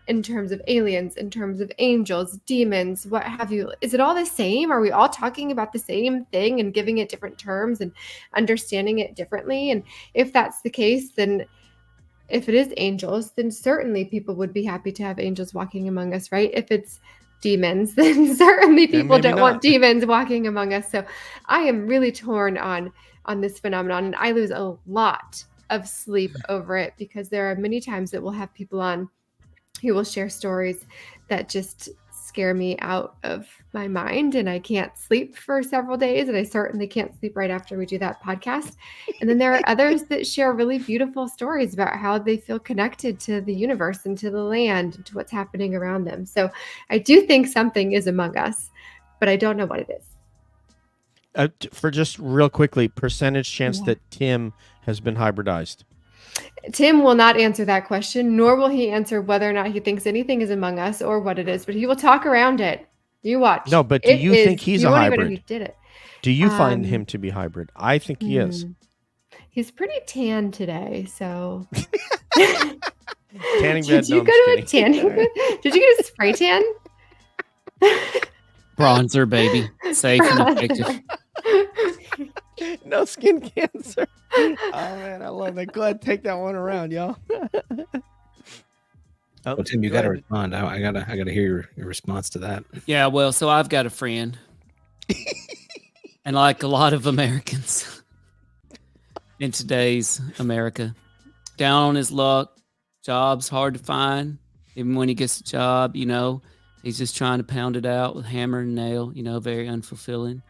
in terms of aliens, in terms of angels, demons, what have you, is it all the same? Are we all talking about the same thing and giving it different terms and understanding it differently? And if that's the case, then if it is angels, then certainly people would be happy to have angels walking among us, right? If it's demons, then certainly people don't want demons walking among us. So I am really torn on this phenomenon, and I lose a lot of sleep over it because there are many times that we'll have people on who will share stories that just scare me out of my mind, and I can't sleep for several days, and I certainly can't sleep right after we do that podcast. And then there are others that share really beautiful stories about how they feel connected to the universe and to the land and to what's happening around them. So I do think something is among us, but I don't know what it is. For just real quickly, percentage chance that Tim has been hybridized. Tim will not answer that question, nor will he answer whether or not he thinks anything is among us or what it is, but he will talk around it. You watch. No, but do you think he's a hybrid? He did it. Do you find him to be hybrid? I think he is. He's pretty tan today, so. Tanning bed. Did you go to a tanning bed? Did you get a spray tan? Bronzer, baby. Safe and effective. No skin cancer. Oh man, I love that. Go ahead, take that one around, y'all. Well, Tim, you got to respond. I gotta hear your response to that. Yeah, well, so I've got a friend, and like a lot of Americans in today's America, down on his luck, job's hard to find. Even when he gets a job, he's just trying to pound it out with hammer and nail. Very unfulfilling,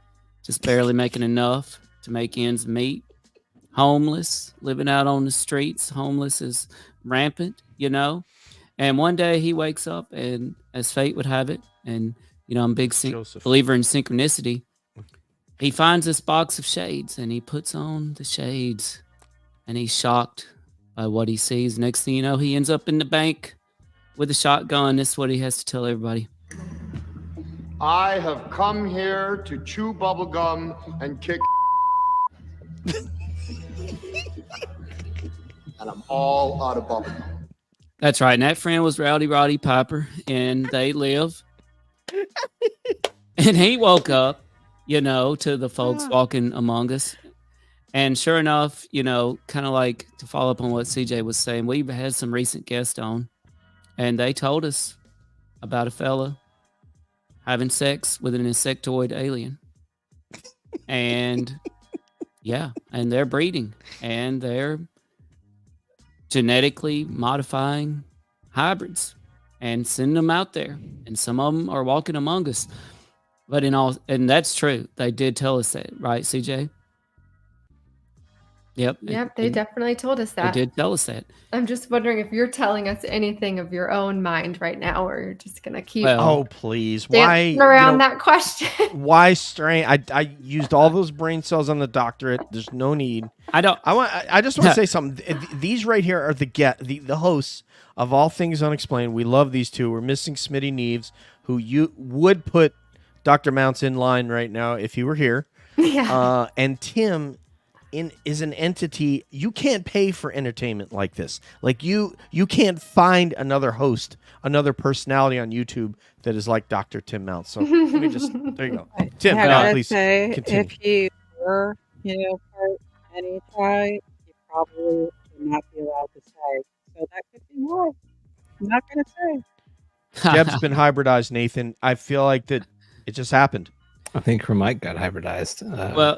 just barely making enough. to make ends meet. Homeless, living out on the streets. Homeless is rampant, And one day he wakes up, and as fate would have it, and I'm a big believer in synchronicity. He finds this box of shades, and he puts on the shades, and he's shocked by what he sees. Next thing you know, he ends up in the bank with a shotgun. This is what he has to tell everybody. I have come here to chew bubblegum and kick. And I'm all out of bubblegum. That's right. And that friend was Rowdy Roddy Piper, and they live. And he woke up, to the folks walking among us. And sure enough, kind of like to follow up on what CJ was saying, we've had some recent guests on, and they told us about a fella having sex with an insectoid alien. And yeah, and they're breeding, and they're genetically modifying hybrids and sending them out there. And some of them are walking among us. But and that's true. They did tell us that, right, CJ? Yep. Yep, they definitely told us that. They did tell us that. I'm just wondering if you're telling us anything of your own mind right now, or you're just gonna keep please. Why around that question? Why strain? I used all those brain cells on the doctorate. There's no need. I just want to say something. These right here are the hosts of All Things Unexplained. We love these two. We're missing Smitty Neves, who you would put Dr. Mounce in line right now if he were here. Yeah. And Tim is an entity. You can't pay for entertainment like this. Like you can't find another host, another personality on YouTube that is like Dr. Tim Mounce. So let me just there you go. Tim, please say, continue. if you were, part of any tribe, you probably would not be allowed to say. So that could be why. I'm not gonna say. Jeb's been hybridized, Nathan. I feel like that it just happened. I think her mic got hybridized.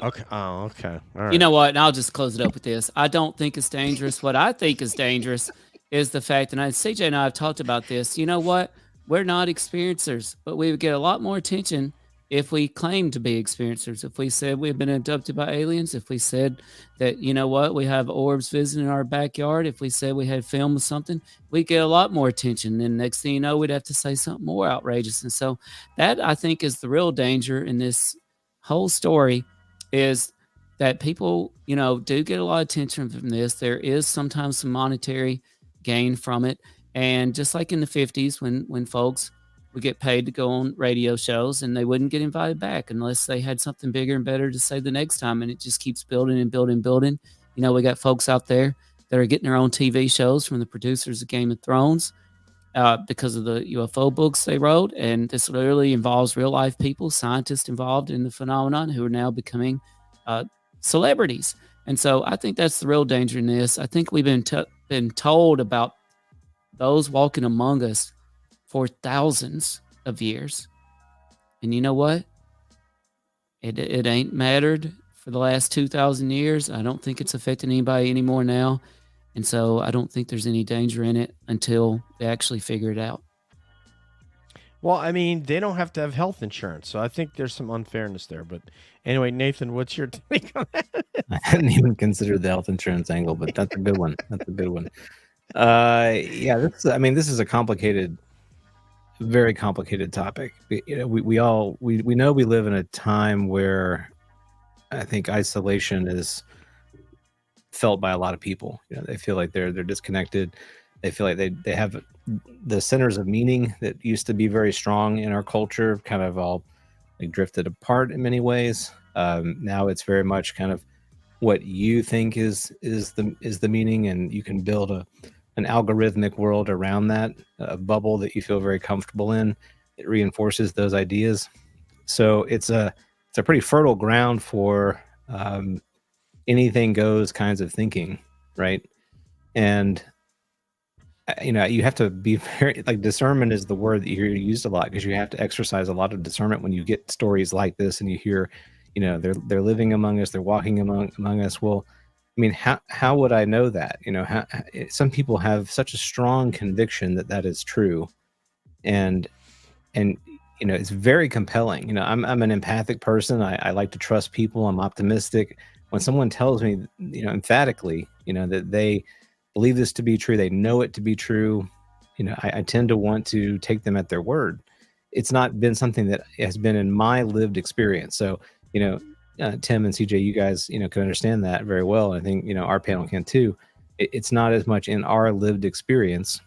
Okay. Oh, okay. All right. You know what? And I'll just close it up with this. I don't think it's dangerous. What I think is dangerous is the fact, and CJ and I have talked about this. You know what? We're not experiencers, but we would get a lot more attention if we claimed to be experiencers. If we said we've been abducted by aliens, if we said that, we have orbs visiting our backyard, if we said we had film of something, we'd get a lot more attention. And next thing you know, we'd have to say something more outrageous. And so that, I think, is the real danger in this whole story, is that people, do get a lot of attention from this. There is sometimes some monetary gain from it. And just like in the 50s, when folks would get paid to go on radio shows, and they wouldn't get invited back unless they had something bigger and better to say the next time. And it just keeps building and building and building. We got folks out there that are getting their own TV shows from the producers of Game of Thrones because of the UFO books they wrote. And this literally involves real life people, scientists involved in the phenomenon, who are now becoming celebrities. And so I think that's the real danger in this. I think we've been told about those walking among us for thousands of years. And you know what? It ain't mattered for the last 2,000 years. I don't think it's affecting anybody anymore now. And so I don't think there's any danger in it until they actually figure it out. Well, I mean, they don't have to have health insurance, so I think there's some unfairness there. But anyway, Nathan, what's your take on that? I hadn't even considered the health insurance angle, but that's a good one. That's a good one. This is a complicated, very complicated topic. We know we live in a time where I think isolation is felt by a lot of people. They feel like they're disconnected. They feel like they have the centers of meaning that used to be very strong in our culture kind of all drifted apart in many ways. Now it's very much kind of what you think is the meaning, and you can build an algorithmic world around that, a bubble that you feel very comfortable in. It reinforces those ideas. So it's a pretty fertile ground for anything goes kinds of thinking, right? And you have to be very, discernment is the word that you hear used a lot, because you have to exercise a lot of discernment when you get stories like this and you hear, they're living among us, they're walking among us. Well, I mean, how would I know that? Some people have such a strong conviction that is true, and it's very compelling. I'm an empathic person. I like to trust people. I'm optimistic. when someone tells me, emphatically, that they believe this to be true, they know it to be true, I tend to want to take them at their word. It's not been something that has been in my lived experience. So, Tim and CJ, you guys, can understand that very well. I think, our panel can too. It's not as much in our lived experience.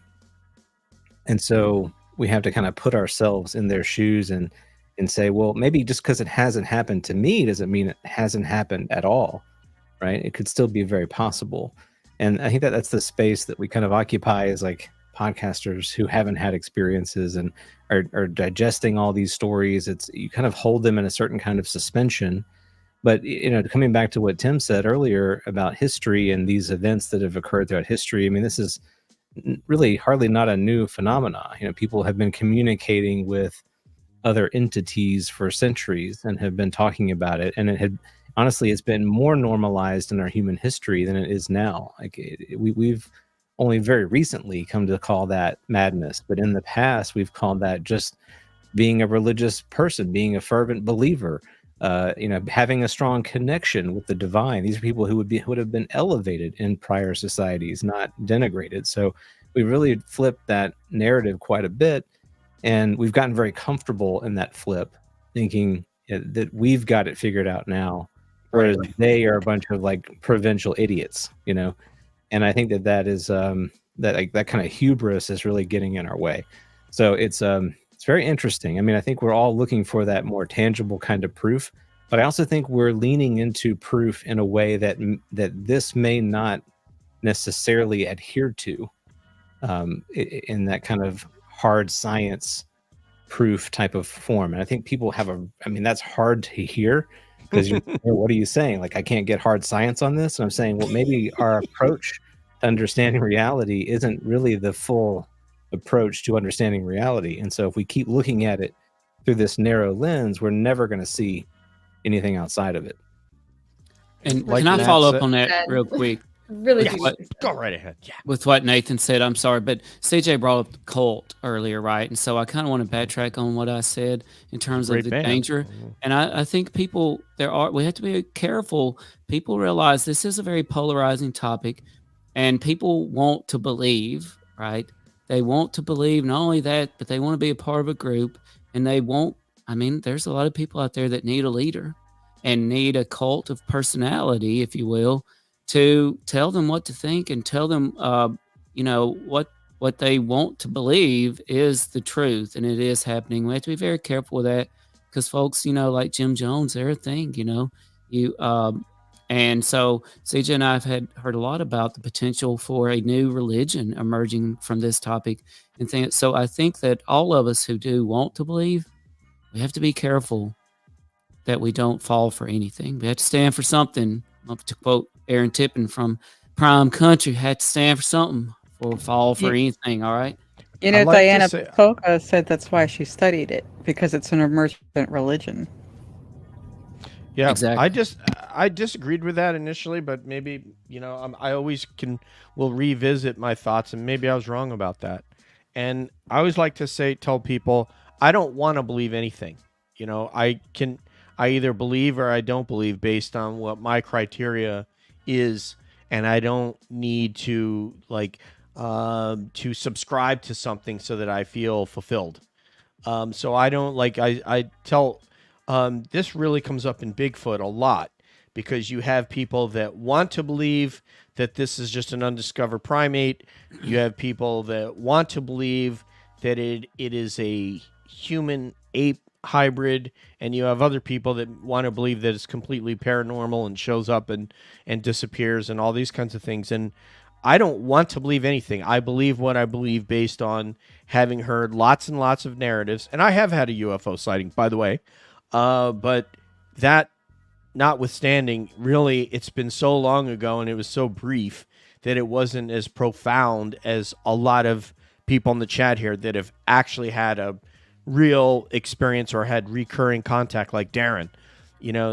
And so we have to kind of put ourselves in their shoes and say, well, maybe just because it hasn't happened to me doesn't mean it hasn't happened at all, right? It could still be very possible. And I think that that's the space that we kind of occupy as like podcasters who haven't had experiences and are digesting all these stories. You kind of hold them in a certain kind of suspension. But, coming back to what Tim said earlier about history and these events that have occurred throughout history, I mean, this is really hardly not a new phenomena. People have been communicating with other entities for centuries and have been talking about it. And it's been more normalized in our human history than it is now. Like we've only very recently come to call that madness. But in the past, we've called that just being a religious person, being a fervent believer, having a strong connection with the divine. These are people who would have been elevated in prior societies, not denigrated. So we really flipped that narrative quite a bit. And we've gotten very comfortable in that flip, thinking that we've got it figured out now, whereas they are a bunch of like provincial idiots, And I think that is that kind of hubris is really getting in our way. So it's very interesting. I mean, I think we're all looking for that more tangible kind of proof, but I also think we're leaning into proof in a way that this may not necessarily adhere to in that kind of hard science proof type of form. And I think people that's hard to hear because what are you saying? Like, I can't get hard science on this. And I'm saying, well, maybe our approach to understanding reality isn't really the full approach to understanding reality. And so if we keep looking at it through this narrow lens, we're never going to see anything outside of it. And Like can I Matt follow said- up on that real quick? Really Yes, do. go right ahead. Yeah. With what Nathan said, I'm sorry, but CJ brought up the cult earlier, right? And so I kind of want to backtrack on what I said in terms of Great the band. danger. And I think we have to be careful. People realize this is a very polarizing topic, and people want to believe, right? They want to believe not only that, but they want to be a part of a group, and there's a lot of people out there that need a leader and need a cult of personality, if you will, to tell them what to think and tell them, what they want to believe is the truth, and it is happening. We have to be very careful with that because folks, like Jim Jones, they're a thing, and so CJ and I have heard a lot about the potential for a new religion emerging from this topic and things. So I think that all of us who do want to believe, we have to be careful that we don't fall for anything. We have to stand for something. To quote Aaron Tippin from Prime Country, had to stand for something or fall for anything. All right. I'd like to Diana say- Polka said that's why she studied it, because it's an emergent religion. Yeah, Exactly. I disagreed with that initially, but maybe I always will revisit my thoughts, and maybe I was wrong about that. And I always like to tell people I don't want to believe anything. I either believe or I don't believe based on what my criteria is, and I don't need to to subscribe to something so that I feel fulfilled. So I don't I tell. This really comes up in Bigfoot a lot because you have people that want to believe that this is just an undiscovered primate. You have people that want to believe that it is a human ape hybrid, and you have other people that want to believe that it's completely paranormal and shows up and disappears and all these kinds of things. And I don't want to believe anything. I believe what I believe based on having heard lots and lots of narratives. And I have had a UFO sighting, by the way. But that notwithstanding, really, it's been so long ago and it was so brief that it wasn't as profound as a lot of people in the chat here that have actually had a real experience or had recurring contact like Darren.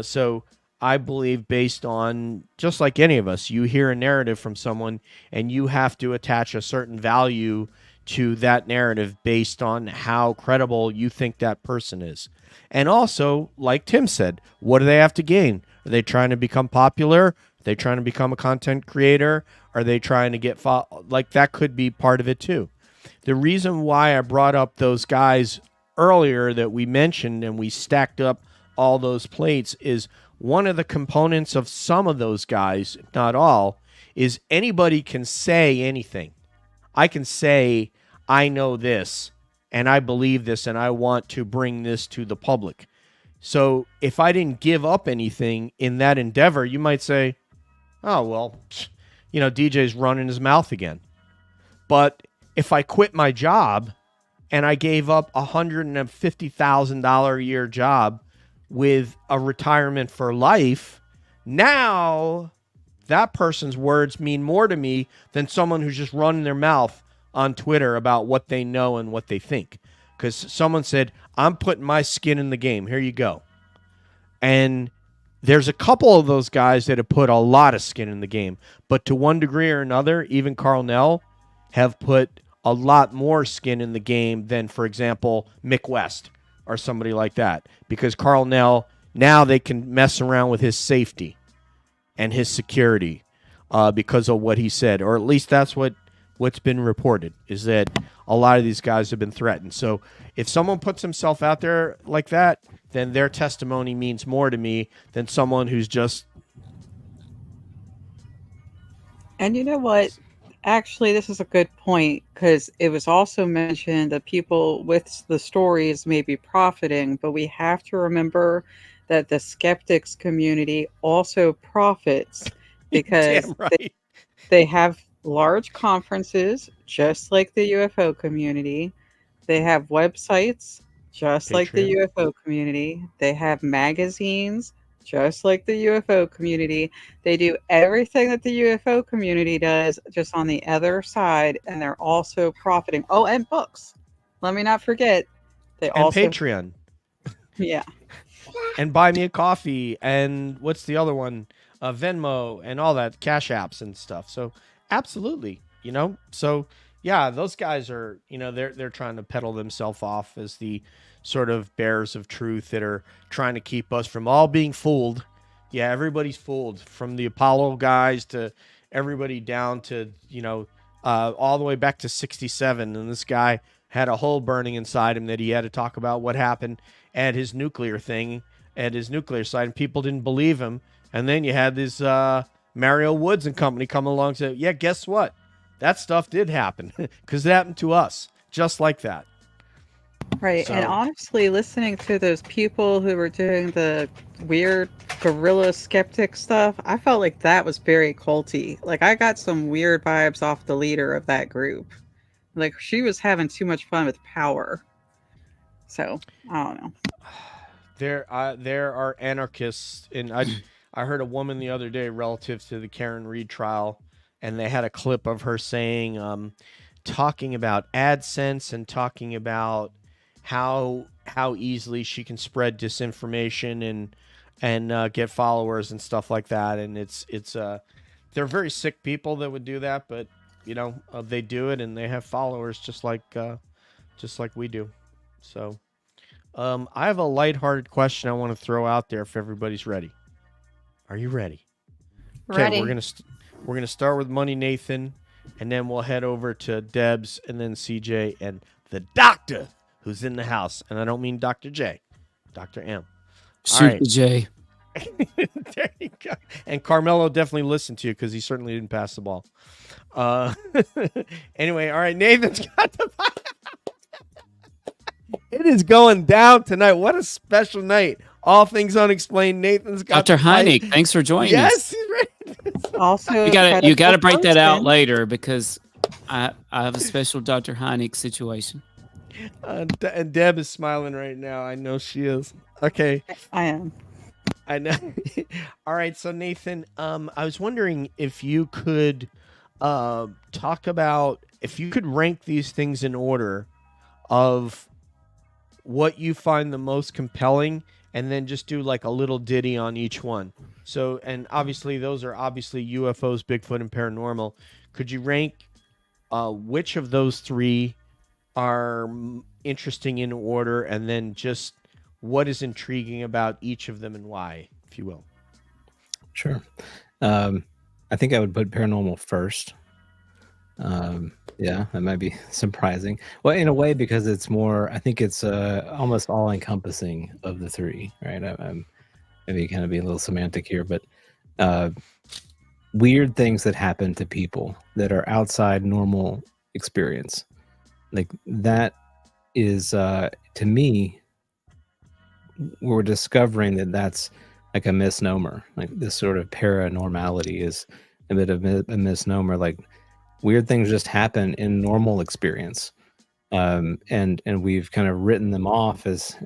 So I believe based on, just like any of us, you hear a narrative from someone and you have to attach a certain value to that narrative based on how credible you think that person is. And also, like Tim said, what do they have to gain? Are they trying to become popular? Are they trying to become a content creator? Are they trying to get like that could be part of it too. The reason why I brought up those guys earlier that we mentioned and we stacked up all those plates is one of the components of some of those guys, not all, is anybody can say anything. I can say, I know this and I believe this and I want to bring this to the public. So if I didn't give up anything in that endeavor, you might say, oh, well, you know, DJ's running his mouth again. But if I quit my job and I gave up $150,000 a year job with a retirement for life, now that person's words mean more to me than someone who's just running their mouth on Twitter about what they know and what they think. Because someone said, I'm putting my skin in the game. Here you go. And there's a couple of those guys that have put a lot of skin in the game. But to one degree or another, even Cornwell have put a lot more skin in the game than, for example, Mick West or somebody like that. Because Cornwell, now they can mess around with his safety and his security because of what he said. Or at least that's what's been reported, is that a lot of these guys have been threatened. So if someone puts himself out there like that, then their testimony means more to me than someone who's just... And you know what? Actually, this is a good point, because it was also mentioned that people with the stories may be profiting, but we have to remember that the skeptics community also profits because Damn right. they have large conferences, just like the UFO community. They have websites, just like the Patreon. UFO community. They have magazines, just like the UFO community. They do everything that the UFO community does, just on the other side, and they're also profiting. Oh, and books. Let me not forget. They And also Patreon. Yeah. And Buy Me a Coffee. And what's the other one? Venmo and all that, Cash Apps and stuff. So absolutely, you know. So yeah, those guys are, you know, they're trying to peddle themselves off as the sort of bearers of truth that are trying to keep us from all being fooled. Yeah, everybody's fooled, from the Apollo guys to everybody down to, you know, all the way back to 67. And this guy had a hole burning inside him that he had to talk about what happened at his nuclear thing, at his nuclear site, and people didn't believe him. And then you had this Mario Woods and company come along and say, yeah, guess what? That stuff did happen because it happened to us, just like that. Right. So- And honestly, listening to those people who were doing the weird guerrilla skeptic stuff, I felt like that was very culty. Like, I got some weird vibes off the leader of that group. Like, she was having too much fun with power. So, I don't know. There are anarchists, and I heard a woman the other day relative to the Karen Reed trial, and they had a clip of her saying, talking about AdSense and talking about how easily she can spread disinformation and get followers and stuff like that. And it's they're very sick people that would do that, but you know, they do it and they have followers just like we do. So I have a lighthearted question I want to throw out there if everybody's ready. Are you ready? Ready. We're gonna start with Money Nathan, and then we'll head over to Debs, and then CJ, and the doctor who's in the house. And I don't mean Dr. J, Dr. M. All Shoot right. the J. There you go. And Carmelo definitely listened to you because he certainly didn't pass the ball. Anyway, all right, Nathan's got the. It is going down tonight. What a special night. All Things Unexplained. Nathan's got Dr. the mic. Heineck, thanks for joining Yes, us. he's ready. Also, You gotta break that out person. later because I have a special Dr. Heineck situation. And Deb is smiling right now. I know she is. Okay. I am. I know. All right. So Nathan, I was wondering if you could talk about, if you could rank these things in order of what you find the most compelling, and then just do like a little ditty on each one. So, and obviously those are obviously UFOs, Bigfoot, and Paranormal. Could you rank which of those three are interesting in order, and then just what is intriguing about each of them and why, if you will? Sure. I think I would put paranormal first. Yeah, that might be surprising. Well, in a way, because it's more, I think it's almost all encompassing of the three, right? I'm maybe kind of being a little semantic here, but uh, weird things that happen to people that are outside normal experience. Like that is, to me, we're discovering that that's like a misnomer. Like this sort of paranormality is a bit of a misnomer. Like weird things just happen in normal experience, and we've kind of written them off as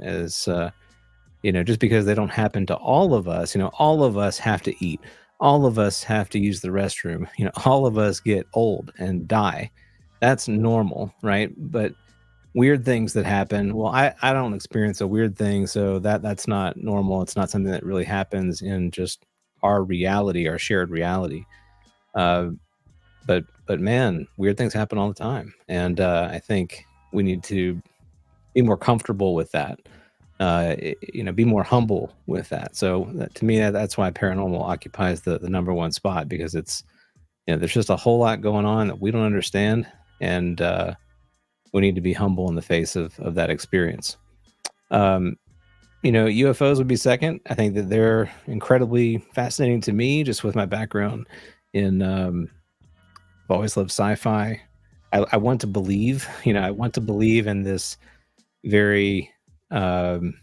just because they don't happen to all of us. All of us have to eat. All of us have to use the restroom. All of us get old and die. That's normal, right? But weird things that happen, well, I don't experience a weird thing, so that's not normal. It's not something that really happens in just our reality, our shared reality. But man, weird things happen all the time, and I think we need to be more comfortable with that. Be more humble with that. So to me, that's why paranormal occupies the number one spot, because it's there's just a whole lot going on that we don't understand, and we need to be humble in the face of that experience. UFOs would be second. I think that they're incredibly fascinating to me, just with my background in. I've always loved sci-fi. I want to believe. I want to believe in this very. In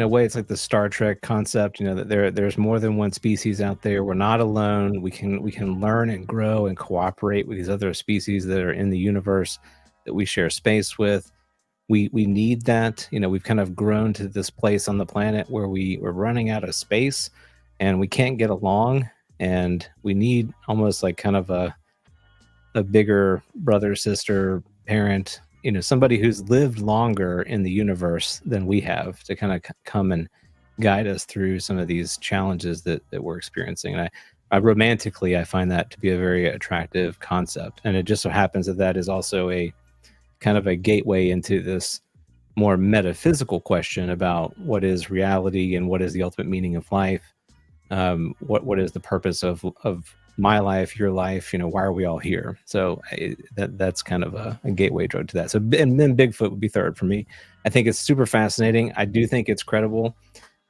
a way, it's like the Star Trek concept. That there's more than one species out there. We're not alone. We can learn and grow and cooperate with these other species that are in the universe that we share space with. We need that. We've kind of grown to this place on the planet where we're running out of space, and we can't get along, and we need almost like kind of a bigger brother, sister, parent. Somebody who's lived longer in the universe than we have to kind of come and guide us through some of these challenges that we're experiencing. And I romantically, I find that to be a very attractive concept. And it just so happens that is also a kind of a gateway into this more metaphysical question about what is reality and what is the ultimate meaning of life. What is the purpose of my life, your life? Why are we all here? So that's kind of a gateway drug to that. So, and then Bigfoot would be third for me. I think it's super fascinating. I do think it's credible.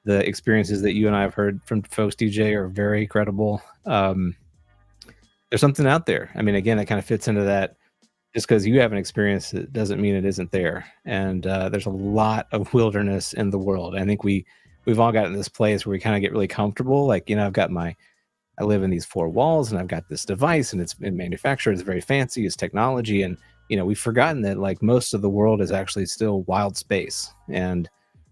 The experiences that you and I have heard from folks, DJ, are very credible. There's something out there. I mean, again, it kind of fits into that. Just because you haven't experienced it doesn't mean it isn't there. And there's a lot of wilderness in the world. I think we've all gotten this place where we kind of get really comfortable. Like, I live in these four walls and I've got this device and it's been manufactured. It's very fancy. It's technology. And, we've forgotten that like most of the world is actually still wild space. And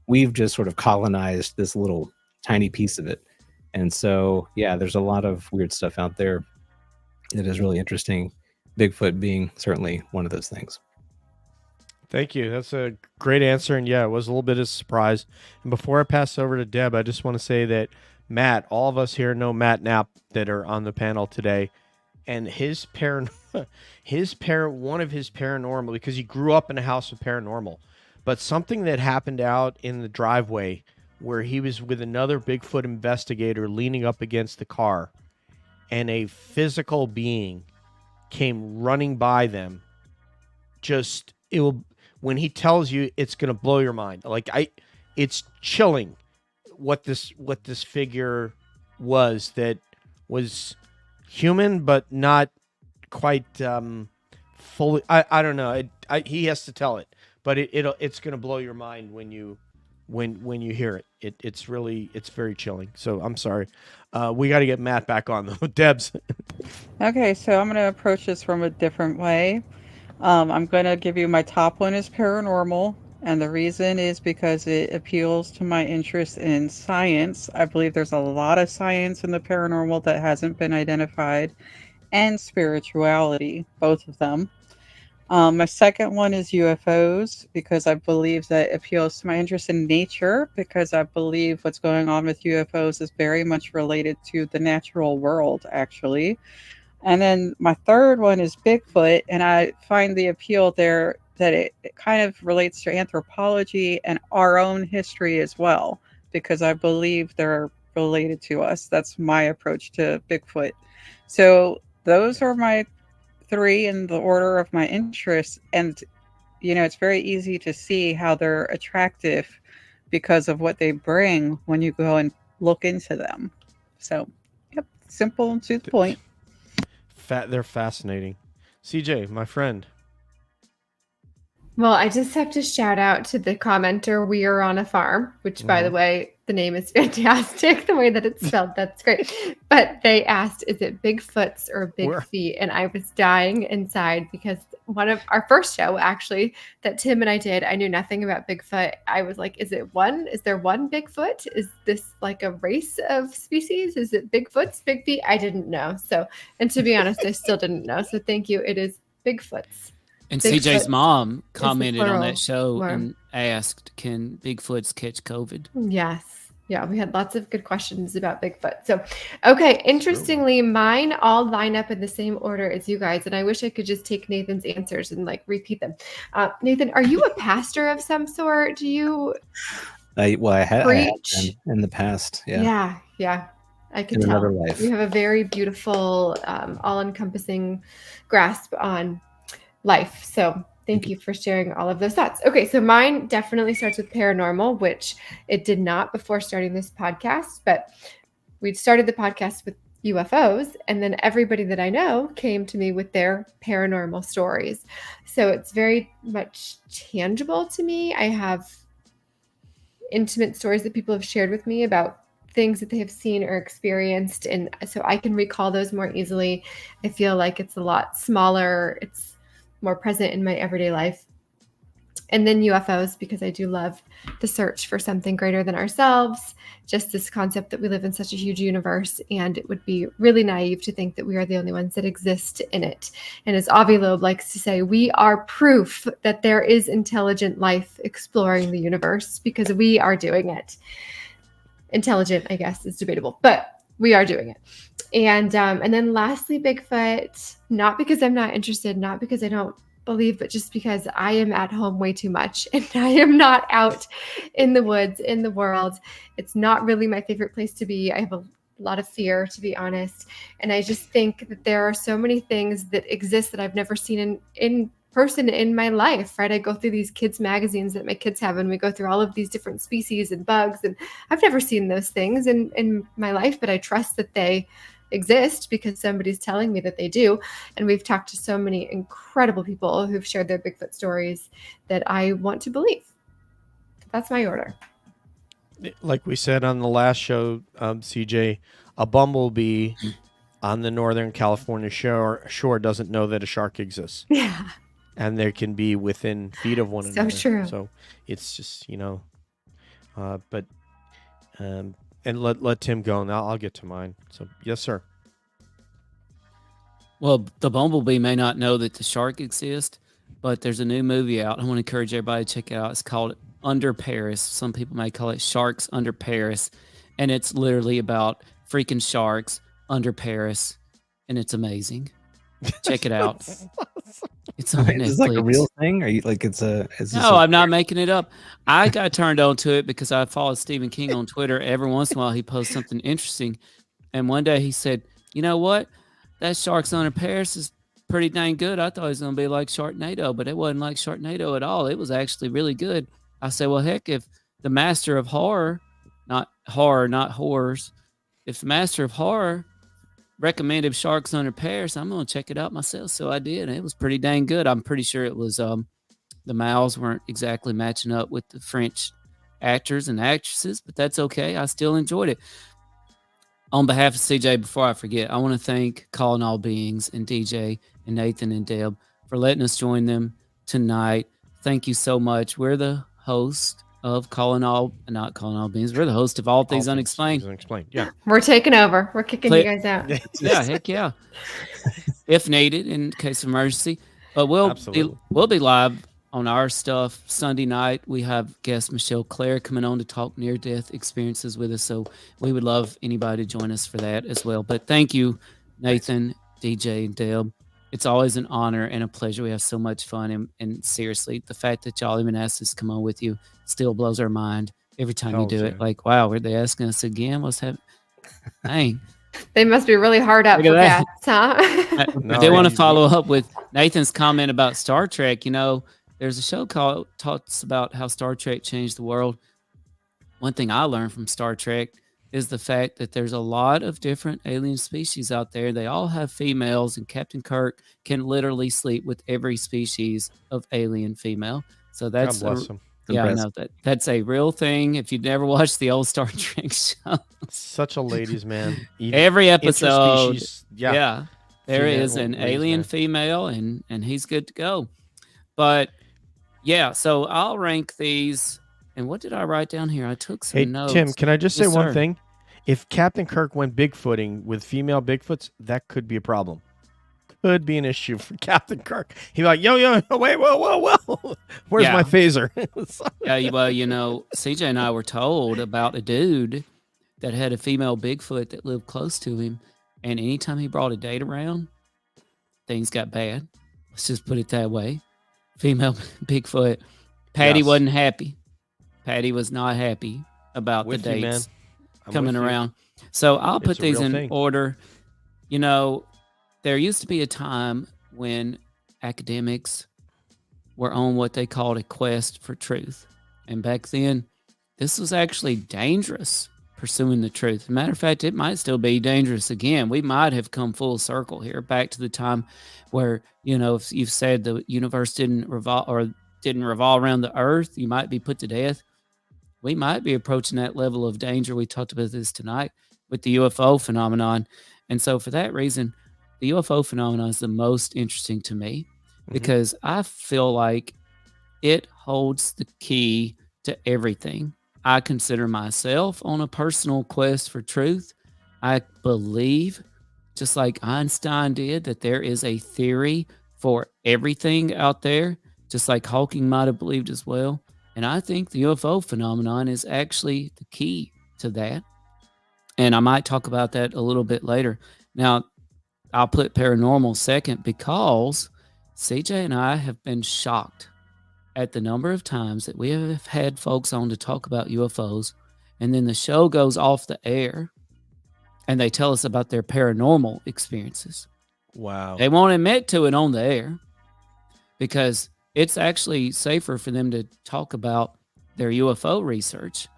we've just sort of colonized this little tiny piece of it. And so, yeah, there's a lot of weird stuff out there that is really interesting. Bigfoot being certainly one of those things. Thank you. That's a great answer. And yeah, it was a little bit of a surprise. And before I pass over to Deb, I just want to say that Matt, all of us here know Matt Knapp that are on the panel today, and one of his paranormal, because he grew up in a house of paranormal, but something that happened out in the driveway where he was with another Bigfoot investigator leaning up against the car, and a physical being came running by them. When he tells you, it's going to blow your mind. It's chilling what this figure was, that was human but not quite fully. I don't know. He has to tell it, but it's going to blow your mind when you hear it. It's very chilling. So I'm sorry. We got to get Matt back on though. Debs. Okay, so I'm going to approach this from a different way. I'm going to give you my top one is paranormal. And the reason is because it appeals to my interest in science. I believe there's a lot of science in the paranormal that hasn't been identified, and spirituality, both of them. My second one is UFOs, because I believe that it appeals to my interest in nature, because I believe what's going on with UFOs is very much related to the natural world, actually. And then my third one is Bigfoot, and I find the appeal there that it kind of relates to anthropology and our own history as well, because I believe there are related to us. That's my approach to Bigfoot. So those are my 3 in the order of my interests. And, it's very easy to see how they're attractive because of what they bring when you go and look into them. So, yep, simple and to the point. They're fascinating. CJ, my friend. Well, I just have to shout out to the commenter. We are on a farm, which, by the way, the name is fantastic. The way that it's spelled, that's great. But they asked, "Is it Bigfoots or Big Where? Feet?" And I was dying inside because one of our first show, actually, that Tim and I did, I knew nothing about Bigfoot. I was like, "Is it one? Is there one Bigfoot? Is this like a race of species? Is it Bigfoots, Big Feet?" I didn't know. So, and to be honest, I still didn't know. So, thank you. It is Bigfoots. And Bigfoot CJ's mom commented on plural that show form. and asked, "Can Bigfoots catch COVID?" Yes. Yeah, we had lots of good questions about Bigfoot. So, okay, interestingly, mine all line up in the same order as you guys, and I wish I could just take Nathan's answers and like repeat them. Nathan, are you a pastor of some sort? Do you I have preach? been in the past. Yeah. Yeah. I can In tell. another life. You have a very beautiful, all-encompassing grasp on life. So thank you for sharing all of those thoughts. Okay, so mine definitely starts with paranormal, which it did not before starting this podcast, but we started the podcast with UFOs, and then everybody that I know came to me with their paranormal stories. So it's very much tangible to me. I have intimate stories that people have shared with me about things that they have seen or experienced, and so I can recall those more easily. I feel like it's a lot smaller. It's more present in my everyday life. And then UFOs, because I do love the search for something greater than ourselves, just this concept that we live in such a huge universe, and it would be really naive to think that we are the only ones that exist in it. And as Avi Loeb likes to say, we are proof that there is intelligent life exploring the universe because we are doing it. Intelligent, I guess, is debatable, but we are doing it. And then lastly, Bigfoot, not because I'm not interested, not because I don't believe, but just because I am at home way too much and I am not out in the woods, in the world. It's not really my favorite place to be. I have a lot of fear, to be honest. And I just think that there are so many things that exist that I've never seen in person in my life, right? I go through these kids magazines that my kids have, and we go through all of these different species and bugs, and I've never seen those things in my life, but I trust that they exist because somebody's telling me that they do. And we've talked to so many incredible people who've shared their Bigfoot stories that I want to believe. That's my order. Like we said on the last show, CJ, a bumblebee on the Northern California shore doesn't know that a shark exists. Yeah. And they can be within feet of one So another. true. So it's just, and let Tim go, and I'll get to mine. So, yes, sir. Well, the bumblebee may not know that the shark exists, but there's a new movie out. I want to encourage everybody to check it out. It's called Under Paris. Some people may call it Sharks Under Paris. And it's literally about freaking sharks under Paris. And it's amazing. Check it out. It's on Netflix. Is this like a real thing? Are you like I'm not making it up. I got turned on to it because I follow Stephen King on Twitter. Every once in a while, he posts something interesting. And one day he said, "You know what? That Sharks Under Paris is pretty dang good. I thought it was going to be like Sharknado, but it wasn't like Sharknado at all. It was actually really good." I said, "Well, heck, if the master of horror, not horrors, if the master of horror recommended Sharks Under Paris, I'm going to check it out myself." So I did. And it was pretty dang good. I'm pretty sure it was the mouths weren't exactly matching up with the French actors and actresses, but that's okay. I still enjoyed it. On behalf of CJ, before I forget, I want to thank Calling All Beings and DJ and Nathan and Deb for letting us join them tonight. Thank you so much. We're the host of not Calling All Beings. We're the host of All Things Unexplained. Yeah. We're taking over. We're kicking you guys out. Yeah, heck yeah. If needed, in case of emergency. But we'll be live on our stuff Sunday night. We have guest Michelle Claire coming on to talk near-death experiences with us. So we would love anybody to join us for that as well. But thank you, Nathan, DJ, and Deb. It's always an honor and a pleasure. We have so much fun. And seriously, the fact that y'all even asked us to come on with you still blows our mind. every time you Hells do yeah. it. Like, wow, were they asking us again? What's happening? Dang. They must be really hard up Look at for that. cats, huh? I No, did want to easy. follow up with Nathan's comment about Star Trek. You know, there's a show called talks about how Star Trek changed the world. One thing I learned from Star Trek is the fact that there's a lot of different alien species out there. They all have females, and Captain Kirk can literally sleep with every species of alien female. So that's God bless him. yeah, I Impressive. know that's a real thing. If you've never watched the old Star Trek show, Such a ladies' man. Even every episode, interspecies, yeah. there Female is an ladies' alien man. female, and he's good to go. But yeah, so I'll rank these. And what did I write down here? I took some Hey, notes. Tim, can I just Yes, say one sir. thing? If Captain Kirk went Bigfooting with female Bigfoots, that could be a problem. Could be an issue for Captain Kirk. He'd be like, yo, wait, whoa. Where's Yeah. my phaser? Yeah, well, you know, CJ and I were told about a dude that had a female Bigfoot that lived close to him, and anytime he brought a date around, things got bad. Let's just put it that way. Female Bigfoot. Patty Yes. wasn't happy. Patty was not happy about With the you, man. dates I'm coming with you. around. So I'll put It's a these real in thing. order. You know, there used to be a time when academics were on what they called a quest for truth. And back then, this was actually dangerous, pursuing the truth. As a matter of fact, it might still be dangerous again. We might have come full circle here, back to the time where, you know, if you've said the universe didn't revolve around the earth, you might be put to death. We might be approaching that level of danger. We talked about this tonight with the UFO phenomenon. And so for that reason, the UFO phenomenon is the most interesting to me because I feel like it holds the key to everything. I consider myself on a personal quest for truth. I believe, just like Einstein did, that there is a theory for everything out there, just like Hawking might have believed as well. And I think the UFO phenomenon is actually the key to that. And I might talk about that a little bit later. Now, I'll put paranormal second because CJ and I have been shocked at the number of times that we have had folks on to talk about UFOs, and then the show goes off the air and they tell us about their paranormal experiences. Wow. They won't admit to it on the air because it's actually safer for them to talk about their UFO research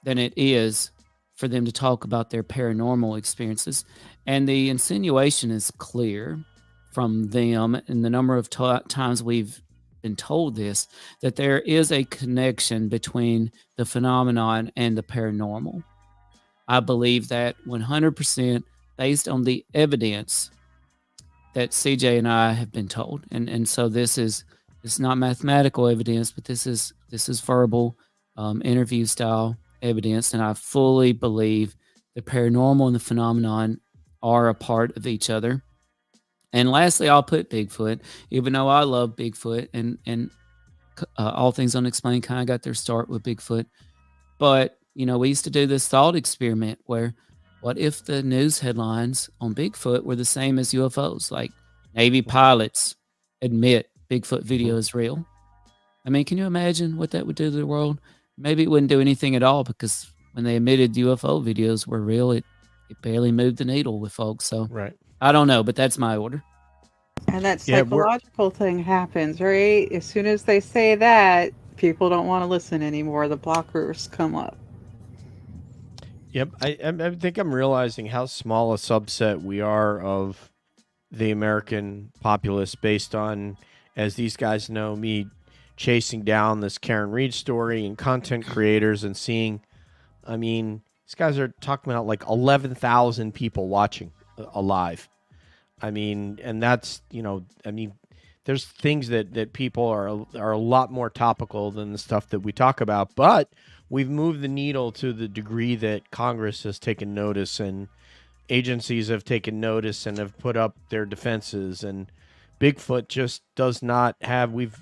than it is for them to talk about their paranormal experiences. And the insinuation is clear from them and the number of times we've been told this, that there is a connection between the phenomenon and the paranormal. I believe that 100% based on the evidence that CJ and I have been told. And so it's not mathematical evidence, but this is verbal interview style evidence. And I fully believe the paranormal and the phenomenon are a part of each other. And lastly, I'll put Bigfoot, even though I love Bigfoot and All Things Unexplained kind of got their start with Bigfoot. But, you know, we used to do this thought experiment where what if the news headlines on Bigfoot were the same as UFOs? Like Navy pilots admit Bigfoot video is real. I mean, can you imagine what that would do to the world? Maybe it wouldn't do anything at all because when they admitted UFO videos were real, it barely moved the needle with folks. So Right. I don't know, but that's my order. And that Yeah, we're- psychological thing happens, right? As soon as they say that, people don't want to listen anymore. The blockers come up. Yep. I think I'm realizing how small a subset we are of the American populace based on, as these guys know, me chasing down this Karen Reed story and content creators and seeing, I mean, these guys are talking about like 11,000 people watching alive. I mean, and that's, you know, I mean, there's things that people are a lot more topical than the stuff that we talk about, but we've moved the needle to the degree that Congress has taken notice and agencies have taken notice and have put up their defenses, and Bigfoot just does not have, we've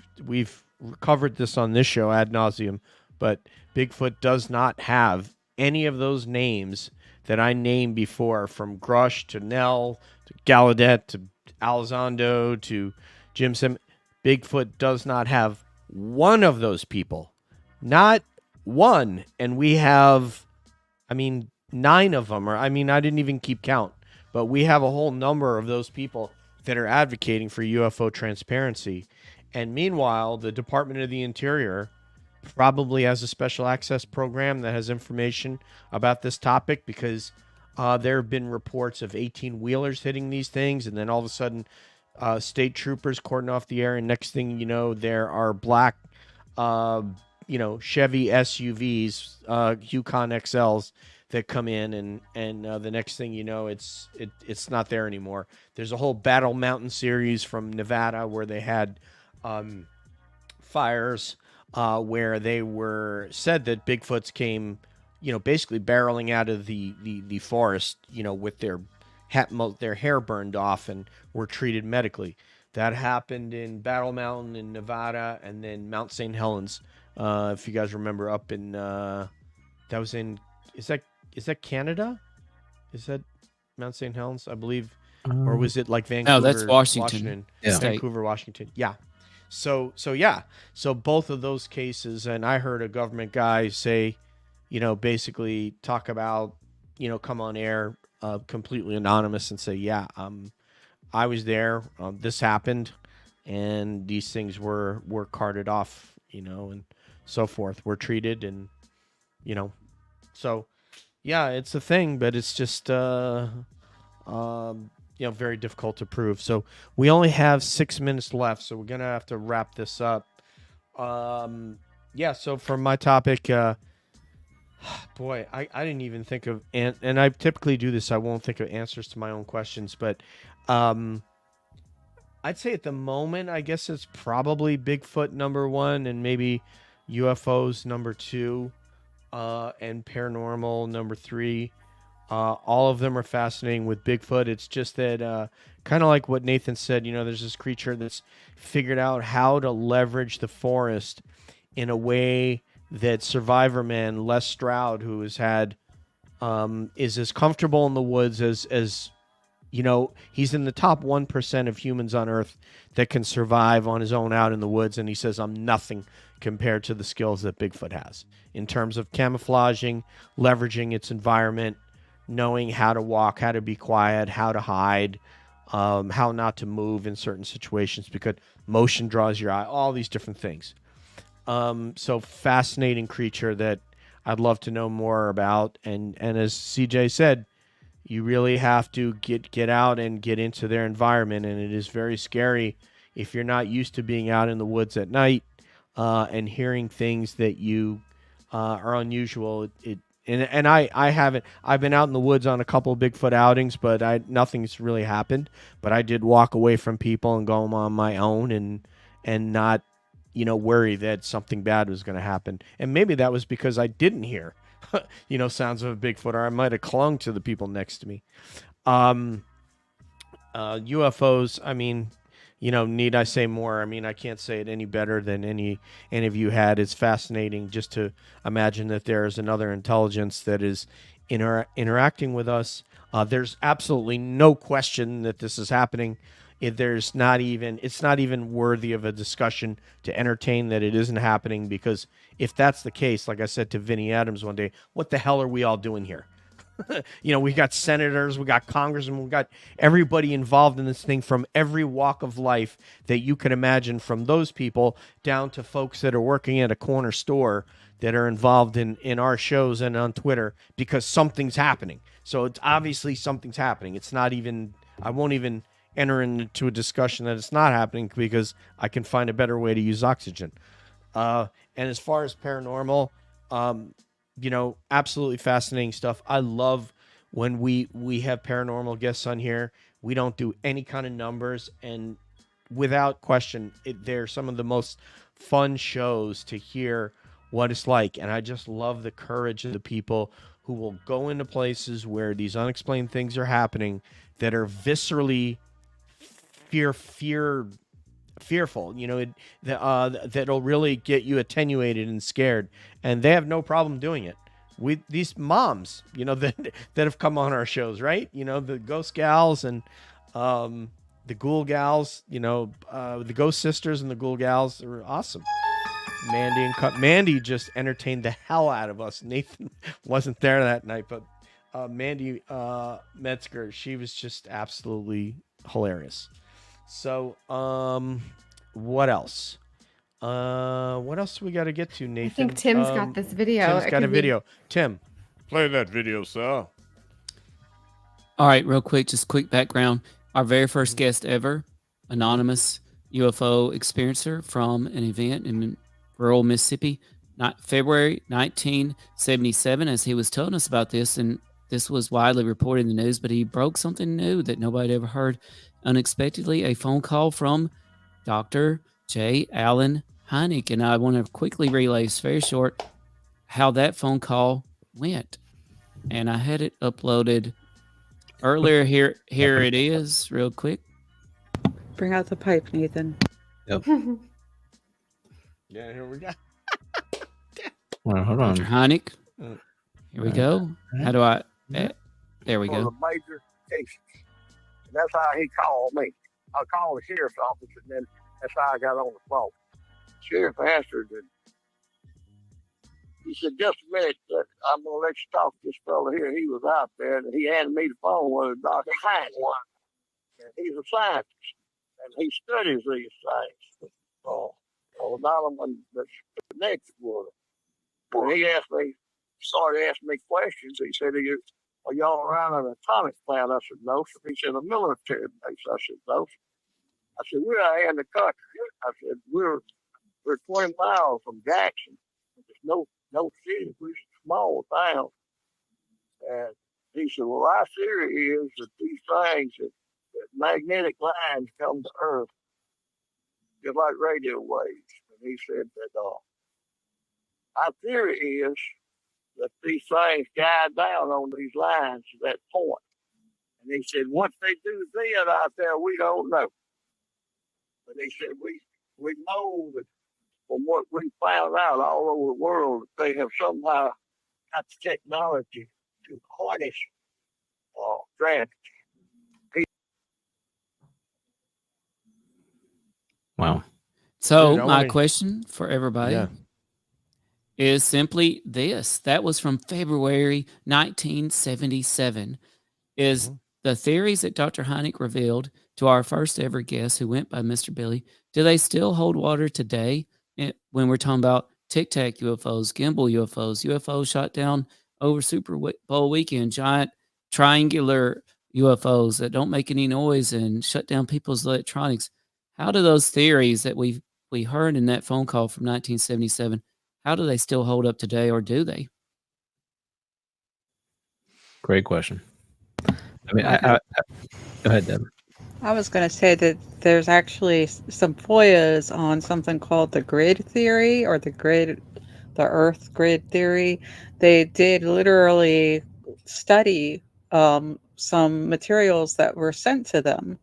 covered this on this show ad nauseum, but Bigfoot does not have any of those names that I named before, from Grush to Nell to Gallaudet to Elizondo to Jim Sim. Bigfoot does not have one of those people. Not one, and we have, 9 of them. Or I didn't even keep count, but we have a whole number of those people that are advocating for UFO transparency. And meanwhile, the Department of the Interior probably has a special access program that has information about this topic, because there have been reports of 18-wheelers hitting these things, and then all of a sudden state troopers cordon off the area, and next thing you know, there are black Chevy SUVs, Yukon XLs, that come in, and the next thing you know, it's not there anymore. There's a whole Battle Mountain series from Nevada where they had fires where they were said that Bigfoots came, basically barreling out of the forest, with their hair burned off, and were treated medically. That happened in Battle Mountain in Nevada, and then Mount St. Helens, if you guys remember, up in that was in is that Canada? Is that Mount St. Helens, I believe, or was it like Vancouver? No, that's Washington. Yeah. Vancouver, Washington. Yeah. So both of those cases, and I heard a government guy say, basically talk about, come on air, completely anonymous, and say, yeah, I was there, this happened, and these things were carted off, and so forth, were treated, and so yeah, it's a thing, but it's just very difficult to prove. So we only have 6 minutes left, so we're gonna have to wrap this up. So for my topic, boy, I didn't even think of, and I typically do this, I won't think of answers to my own questions, but I'd say at the moment, I guess it's probably Bigfoot number 1, and maybe UFOs number 2, and paranormal number 3. All of them are fascinating with Bigfoot. It's just that kind of like what Nathan said, there's this creature that's figured out how to leverage the forest in a way that Survivor Man Les Stroud, who has had is as comfortable in the woods as he's in the top 1% of humans on Earth that can survive on his own out in the woods, and he says, I'm nothing compared to the skills that Bigfoot has in terms of camouflaging, leveraging its environment, knowing how to walk, how to be quiet, how to hide, how not to move in certain situations because motion draws your eye, all these different things. So fascinating creature that I'd love to know more about. And as CJ said, you really have to get out and get into their environment. And it is very scary if you're not used to being out in the woods at night and hearing things that you are unusual. I haven't. I've been out in the woods on a couple of Bigfoot outings, but nothing's really happened. But I did walk away from people and go on my own and not, worry that something bad was going to happen. And maybe that was because I didn't hear, sounds of a Bigfoot, or I might have clung to the people next to me. UFOs. Need I say more? I can't say it any better than any of you had. It's fascinating just to imagine that there is another intelligence that is interacting with us. There's absolutely no question that this is happening. It's not even worthy of a discussion to entertain that it isn't happening, because if that's the case, like I said to Vinnie Adams one day, what the hell are we all doing here? We got senators, we got congressmen, we got everybody involved in this thing from every walk of life that you can imagine, from those people down to folks that are working at a corner store that are involved in our shows and on Twitter, because something's happening. So it's obviously something's happening. It's not even, I won't even enter into a discussion that it's not happening, because I can find a better way to use oxygen. And as far as paranormal, absolutely fascinating stuff. I love when we have paranormal guests on here. We don't do any kind of numbers, and without question, they're some of the most fun shows to hear what it's like. And I just love the courage of the people who will go into places where these unexplained things are happening that are viscerally fearful, that'll really get you attenuated and scared, and they have no problem doing it. These moms, that have come on our shows, right? The ghost gals and the ghoul gals, the ghost sisters and the ghoul gals are awesome. Mandy just entertained the hell out of us. Nathan wasn't there that night, but Mandy Metzger, she was just absolutely hilarious. So, what else? What else do we got to get to, Nathan? I think Tim's got this video. Tim's got a video. Tim, play that video, sir. All right, real quick, just quick background. Our very first guest ever, anonymous UFO experiencer from an event in rural Mississippi, February 1977, as he was telling us about this, and this was widely reported in the news, but he broke something new that nobody had ever heard. Unexpectedly, a phone call from Dr. J. Allen Hynek, and I want to quickly relay, it's very short, how that phone call went. And I had it uploaded earlier. Here it is, real quick. Bring out the pipe, Nathan. Yep. Yeah, here we go. Well, hold on. Dr. Hynek. Here we go. How do I? There we For the go. major cases. And that's how he called me. I called the sheriff's office, and then that's how I got on the phone. Sheriff answered, and he said, "Just a minute, I'm going to let you talk to this fella here." He was out there, and he handed me the phone with Dr. Hynek one. And he's a scientist, and he studies these things. Another one that's connected with him. When he started asking me questions, he said, "Are y'all around an atomic plant?" I said, "No, sir." He said, "A military base?" I said, "No, sir." I said, "We're out here in the country." I said, We're 20 miles from Jackson. There's no city. We're a small town." And he said, "Well, our theory is that these things, that magnetic lines come to Earth just like radio waves." And he said that our theory is that these things guide down on these lines to that point. And he said, once they do that out there, we don't know. But he said, we know that from what we found out all over the world, that they have somehow got the technology to harness gravity. Wow. So Dude, my question for everybody Yeah. is simply this. That was from February 1977. Is the theories that Dr. Hynek revealed to our first ever guest, who went by Mr. Billy, do they still hold water today when we're talking about Tic Tac UFOs, gimbal UFOs shot down over Super Bowl weekend, giant triangular UFOs that don't make any noise and shut down people's electronics? How do those theories that we heard in that phone call from 1977, how do they still hold up today, or do they? Great question. I mean, I go ahead, Deb. I was going to say that there's actually some FOIAs on something called the grid theory, or the Earth grid theory. They did literally study some materials that were sent to them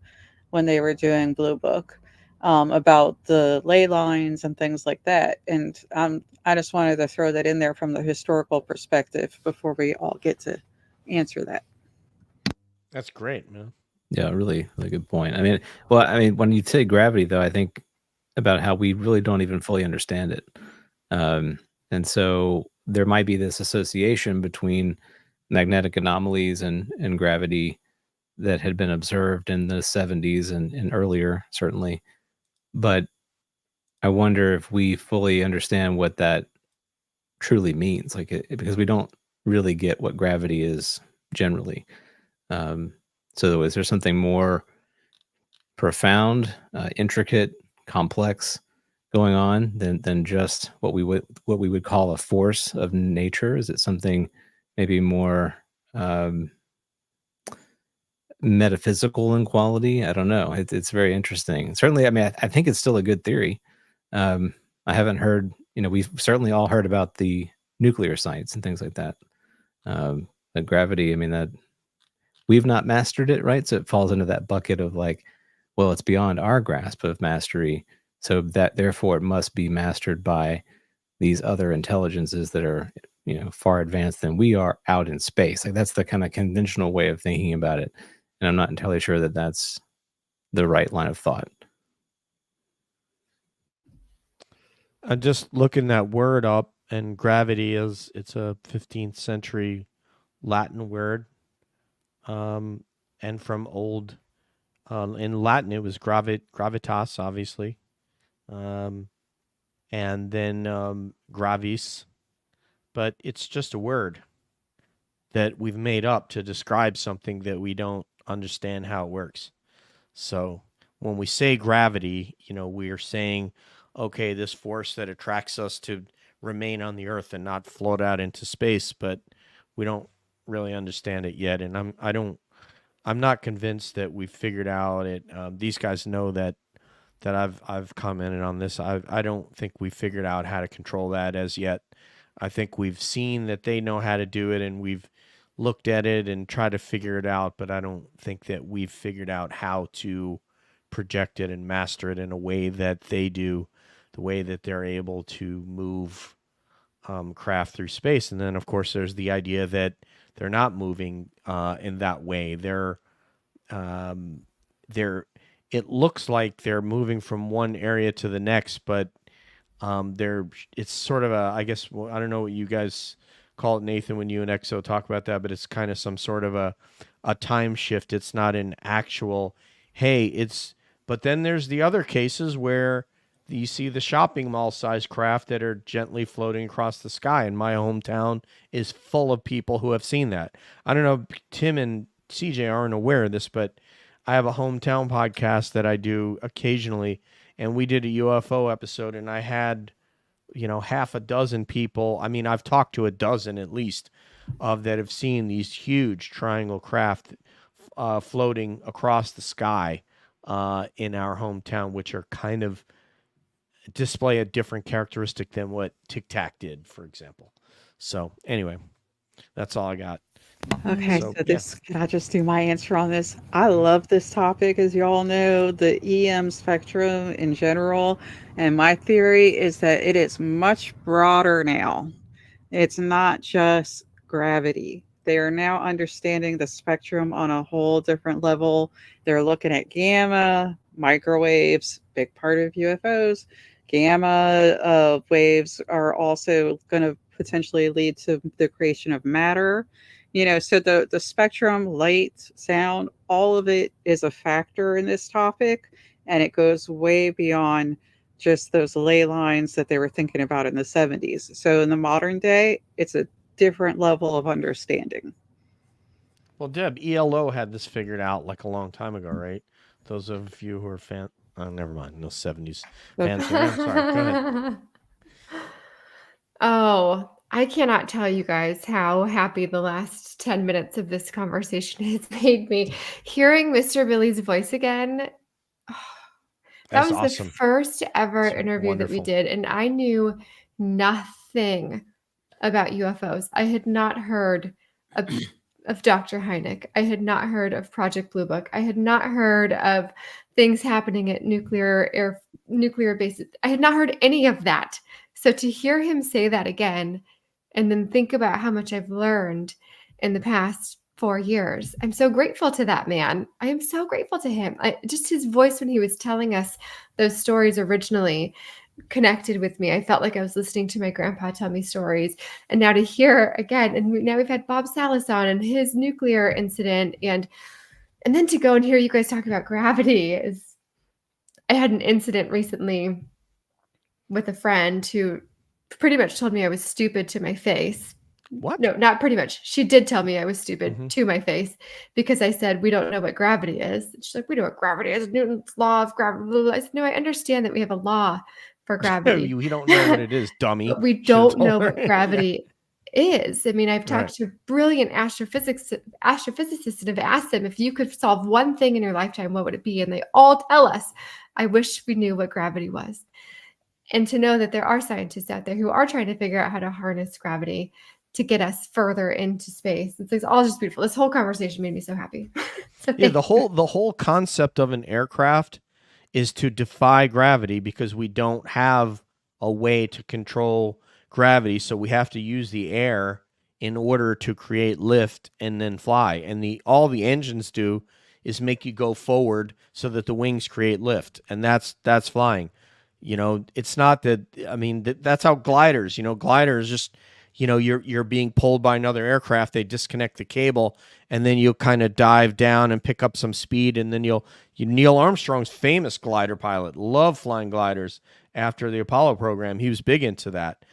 when they were doing Blue Book about the ley lines and things like that. And I just wanted to throw that in there from the historical perspective before we all get to answer that. That's great, man. Yeah, really good point. I mean, when you say gravity, though, I think about how we really don't even fully understand it. And so there might be this association between magnetic anomalies and gravity that had been observed in the 70s and earlier, certainly. But I wonder if we fully understand what that truly means, because we don't really get what gravity is generally. So is there something more profound, intricate, complex going on than just what we would call a force of nature? Is it something maybe more metaphysical in quality? I don't know. It's very interesting. Certainly, I mean, I think it's still a good theory. I haven't heard, we've certainly all heard about the nuclear science and things like that. But gravity, I mean, that we've not mastered it, right? So it falls into that bucket of it's beyond our grasp of mastery. So that therefore it must be mastered by these other intelligences that are, far advanced than we are out in space. That's the kind of conventional way of thinking about it. And I'm not entirely sure that that's the right line of thought. I'm just looking that word up, and gravity it's a 15th century Latin word, and from old in Latin it was gravitas, obviously, and then gravis, but it's just a word that we've made up to describe something that we don't understand how it works. So when we say gravity, we are saying, okay, this force that attracts us to remain on the earth and not float out into space, but we don't really understand it yet. And I'm not convinced that we've figured out it. These guys know that I've commented on this. I don't think we figured out how to control that as yet. I think we've seen that they know how to do it, and we've looked at it and tried to figure it out, but I don't think that we've figured out how to project it and master it in a way that they do, the way that they're able to move craft through space. And then, of course, there's the idea that they're not moving in that way. It looks like they're moving from one area to the next, but it's sort of I guess, well, I don't know what you guys call it, Nathan, when you and Exo talk about that, but it's kind of some sort of a time shift. It's not an actual, but then there's the other cases where you see the shopping mall size craft that are gently floating across the sky. And my hometown is full of people who have seen that. I don't know, Tim and CJ aren't aware of this, but I have a hometown podcast that I do occasionally, and we did a UFO episode, and I had, half a dozen people. I mean, I've talked to a dozen at least that have seen these huge triangle craft floating across the sky in our hometown, which are kind of display a different characteristic than what Tic Tac did, for example. So anyway, that's all I got. Okay, so can I just do my answer on this? I love this topic, as you all know, the EM spectrum in general. And my theory is that it is much broader now. It's not just gravity. They are now understanding the spectrum on a whole different level. They're looking at gamma, microwaves, big part of UFOs. Gamma waves are also going to potentially lead to the creation of matter. So the spectrum, light, sound, all of it is a factor in this topic, and it goes way beyond just those ley lines that they were thinking about in the 70s. So in the modern day, it's a different level of understanding. Well, Deb, ELO had this figured out like a long time ago, right? Those of you who are fan... Oh, never mind. No 70s fans. I'm sorry. Go ahead. Oh, I cannot tell you guys how happy the last 10 minutes of this conversation has made me. Hearing Mr. Billy's voice again, that was awesome. The first ever interview that we did, and I knew nothing about UFOs. I had not heard of Dr. Hynek. I had not heard of Project Blue Book. I had not heard of things happening at nuclear bases. I had not heard any of that. So to hear him say that again, and then think about how much I've learned in the past 4 years, I'm so grateful to that man. I am so grateful to him. Just his voice when he was telling us those stories originally connected with me. I felt like I was listening to my grandpa tell me stories. And now to hear again, and now we've had Bob Salas on and his nuclear incident, and then to go and hear you guys talk about gravity. I had an incident recently with a friend who pretty much told me I was stupid to my face. What? No, not pretty much. She did tell me I was stupid to my face because I said, we don't know what gravity is. She's like, we know what gravity is. Newton's law of gravity. I said, no, I understand that we have a law for gravity. We don't know what it is, dummy. But we don't know what gravity is. I mean, I've talked to brilliant astrophysicists and have asked them, if you could solve one thing in your lifetime, what would it be? And they all tell us, I wish we knew what gravity was. And to know that there are scientists out there who are trying to figure out how to harness gravity to get us further into space. It's all just beautiful. This whole conversation made me so happy. The whole concept of an aircraft is to defy gravity because we don't have a way to control gravity. So we have to use the air in order to create lift and then fly. And all the engines do is make you go forward so that the wings create lift. And that's flying. You know, it's not that, I mean, that's how gliders, gliders just, you're being pulled by another aircraft. They disconnect the cable, and then you'll kind of dive down and pick up some speed. And then Neil Armstrong's famous glider pilot, loved flying gliders after the Apollo program. He was big into that.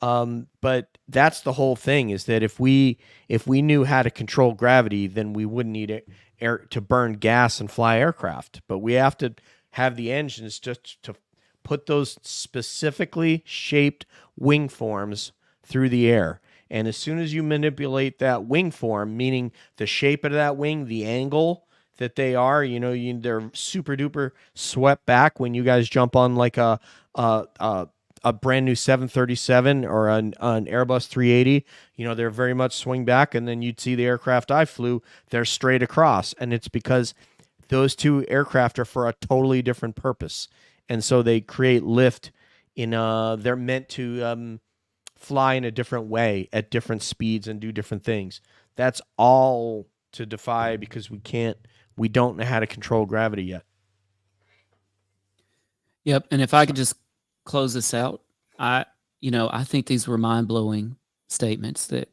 But that's the whole thing, is that if we knew how to control gravity, then we wouldn't need air to burn gas and fly aircraft. But we have to have the engines just to put those specifically shaped wing forms through the air. And as soon as you manipulate that wing form, meaning the shape of that wing, the angle that they are, they're super duper swept back when you guys jump on like a brand new 737 or an Airbus 380, they're very much swing back, and then you'd see the aircraft I flew, they're straight across. And it's because those two aircraft are for a totally different purpose. And so they create lift they're meant to fly in a different way at different speeds and do different things. That's all to defy, because we don't know how to control gravity yet. Yep. And if I could just close this out, I think these were mind-blowing statements that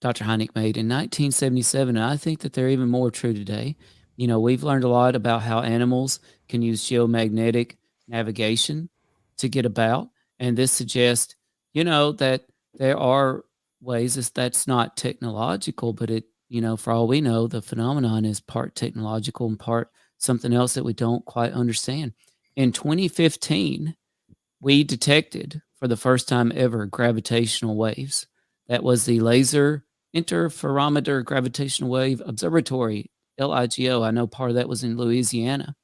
Dr. Hynek made in 1977, and I think that they're even more true today. We've learned a lot about how animals can use geomagnetic navigation to get about, and this suggests, that there are ways that's not technological, but it, for all we know, the phenomenon is part technological and part something else that we don't quite understand. In 2015, we detected for the first time ever gravitational waves. That was the Laser Interferometer Gravitational Wave Observatory, LIGO. I know part of that was in Louisiana.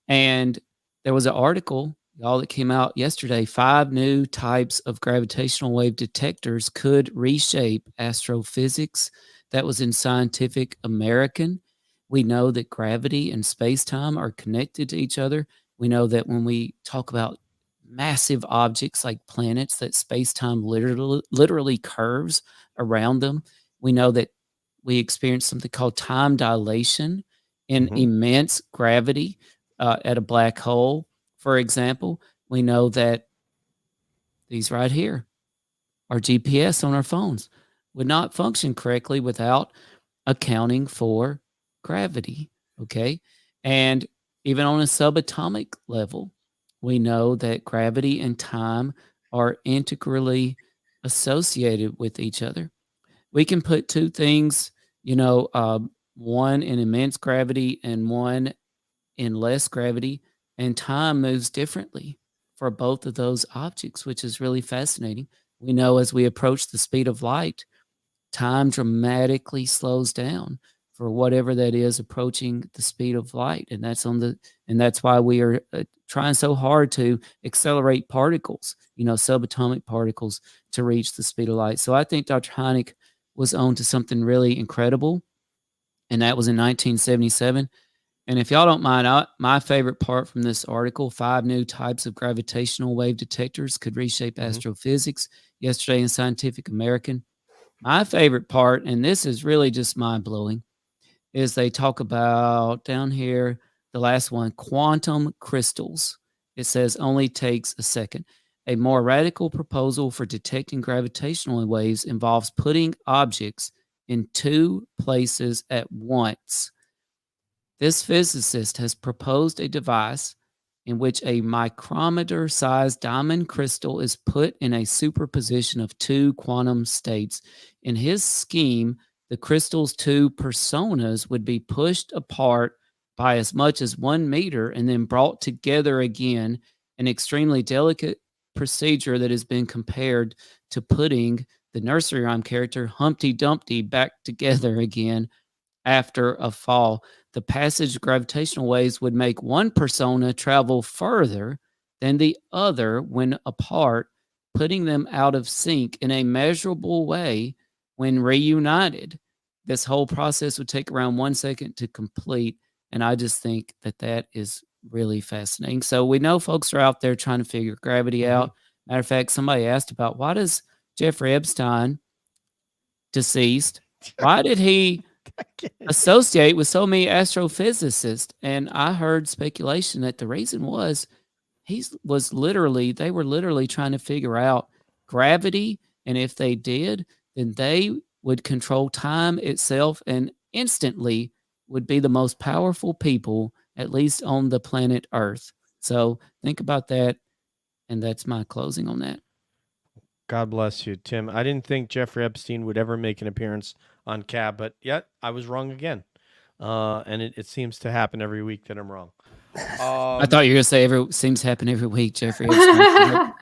And there was an article, y'all, that came out yesterday. 5 new types of gravitational wave detectors could reshape astrophysics. That was in Scientific American. We know that gravity and space-time are connected to each other. We know that when we talk about massive objects like planets, that space-time literally curves around them. We know that we experience something called time dilation in immense gravity at a black hole, for example. We know that these right here, our GPS on our phones, would not function correctly without accounting for gravity, okay? And even on a subatomic level, we know that gravity and time are integrally associated with each other. We can put two things, one in immense gravity and one in less gravity, and time moves differently for both of those objects, which is really fascinating. We know as we approach the speed of light, time dramatically slows down for whatever that is approaching the speed of light, and that's why we are trying so hard to accelerate particles, subatomic particles, to reach the speed of light. So I think Dr. Hynek was on to something really incredible, and that was in 1977. And if y'all don't mind, my favorite part from this article, 5 new types of gravitational wave detectors could reshape astrophysics, yesterday in Scientific American. My favorite part, and this is really just mind-blowing, is they talk about down here, the last one, quantum crystals. It says only takes a second. A more radical proposal for detecting gravitational waves involves putting objects in 2 places at once. This physicist has proposed a device in which a micrometer-sized diamond crystal is put in a superposition of 2 quantum states. In his scheme, the crystal's 2 personas would be pushed apart by as much as 1 meter and then brought together again, an extremely delicate procedure that has been compared to putting the nursery rhyme character Humpty Dumpty back together again after a fall. The passage of gravitational waves would make one persona travel further than the other when apart, putting them out of sync in a measurable way when reunited. This whole process would take around 1 second to complete, and I just think that is really fascinating. So we know folks are out there trying to figure gravity out. Matter of fact, somebody asked about, why does Jeffrey Epstein, deceased, why did he associate with so many astrophysicists? And I heard speculation that the reason was they were literally trying to figure out gravity, and if they did, then they would control time itself and instantly would be the most powerful people, at least on the planet Earth. So think about that, and that's my closing on that. God bless you, Tim. I didn't think Jeffrey Epstein would ever make an appearance on Cab, but yet I was wrong again. And it seems to happen every week that I'm wrong. I thought you were going to say seems to happen every week, Jeffrey. No.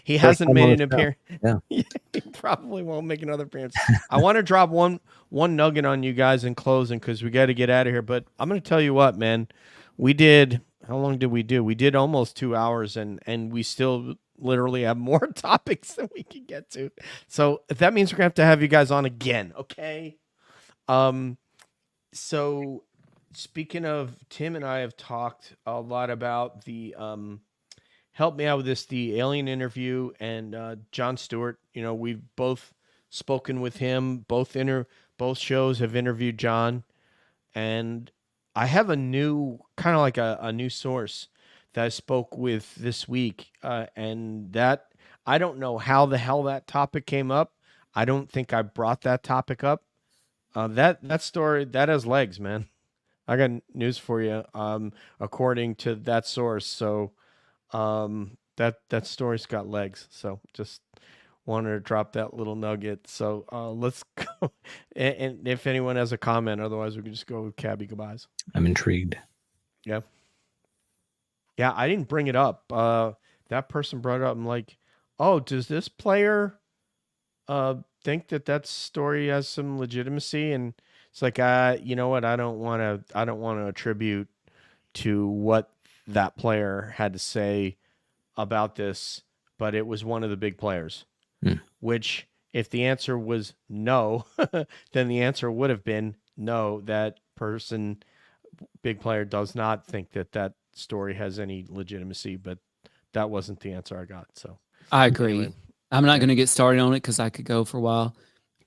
He hasn't made an appearance. Yeah. He probably won't make another appearance. I want to drop one nugget on you guys in closing because we got to get out of here. But I'm going to tell you what, man. We did. How long did we do? We did almost 2 hours, and we still literally have more topics than we can get to. So that means we're gonna have you guys on again, okay? So speaking of, Tim and I have talked a lot about the help me out with this, the alien interview, and Jon Stewart. You know, we've both spoken with him. Both shows have interviewed John, and I have a new, kind of like a new source that I spoke with this week, and that, I don't know how the hell that topic came up. I don't think I brought that topic up. That story, that has legs, man. I got news for you. According to that source, so that story's got legs. So just wanted to drop that little nugget. So let's go. And if anyone has a comment, otherwise we can just go with Cabby goodbyes. I'm intrigued. Yeah. Yeah, I didn't bring it up. That person brought it up. I'm like, oh, does this player think that story has some legitimacy? And it's like, you know what? I don't want to attribute to what that player had to say about this, but it was one of the big players. Which, if the answer was no, then the answer would have been no. That person, big player, does not think that story has any legitimacy, but that wasn't the answer I got. So I agree. Anyway. I'm not going to get started on it because I could go for a while,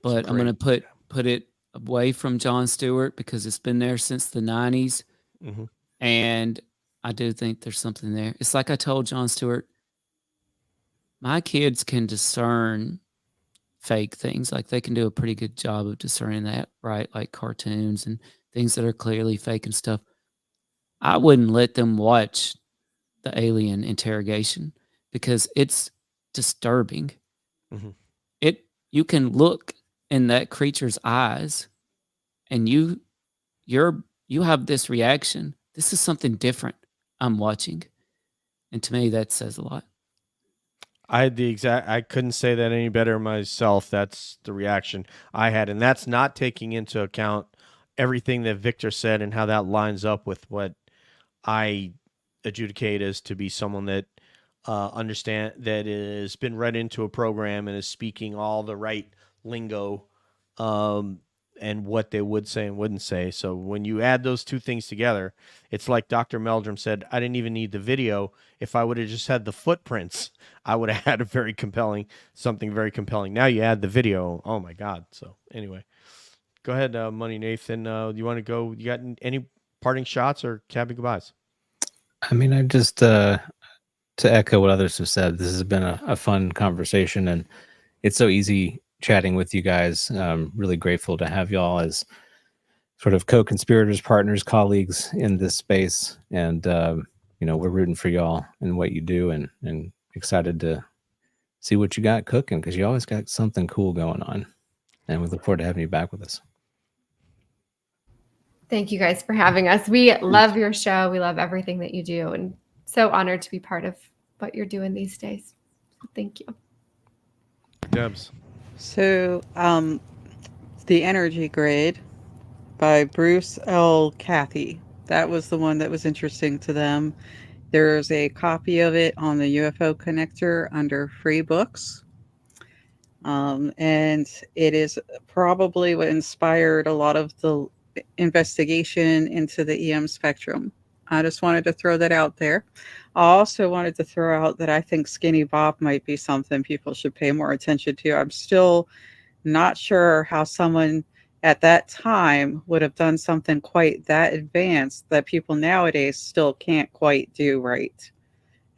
but I'm going to put it away from Jon Stewart because it's been there since the 90s. Mm-hmm. And I do think there's something there. It's like I told Jon Stewart, my kids can discern fake things. Like they can do a pretty good job of discerning that, right? Like cartoons and things that are clearly fake and stuff. I wouldn't let them watch the alien interrogation because it's disturbing. Mm-hmm. You can look in that creature's eyes and you have this reaction. This is something different I'm watching. And to me, that says a lot. I couldn't say that any better myself. That's the reaction I had. And that's not taking into account everything that Victor said and how that lines up with what I adjudicate as to be someone that understand that has been read into a program and is speaking all the right lingo and what they would say and wouldn't say. So when you add those two things together, it's like Dr. Meldrum said, I didn't even need the video. If I would have just had the footprints, I would have had something very compelling. Now you add the video. Oh my God. So anyway, go ahead, Money Nathan. You want to go? You got any parting shots or cabby goodbyes? I mean, I just, to echo what others have said, this has been a fun conversation, and it's so easy chatting with you guys. Really grateful to have y'all as sort of co-conspirators, partners, colleagues in this space. And, we're rooting for y'all and what you do, and excited to see what you got cooking, because you always got something cool going on. And we look forward to having you back with us. Thank you guys for having us. We love your show. We love everything that you do, and so honored to be part of what you're doing these days. Thank you. Debs. So, The Energy Grid by Bruce L. Cathy. That was the one that was interesting to them. There's a copy of it on the UFO Connector under free books. And it is probably what inspired a lot of the investigation into the EM spectrum. I just wanted to throw that out there. I also wanted to throw out that I think Skinny Bob might be something people should pay more attention to. I'm still not sure how someone at that time would have done something quite that advanced that people nowadays still can't quite do right.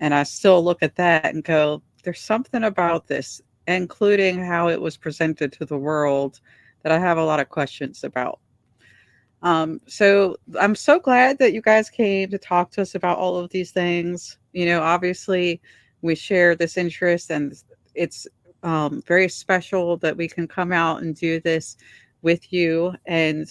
And I still look at that and go, there's something about this, including how it was presented to the world, that I have a lot of questions about. So I'm so glad that you guys came to talk to us about all of these things. Obviously, we share this interest, and it's very special that we can come out and do this with you, and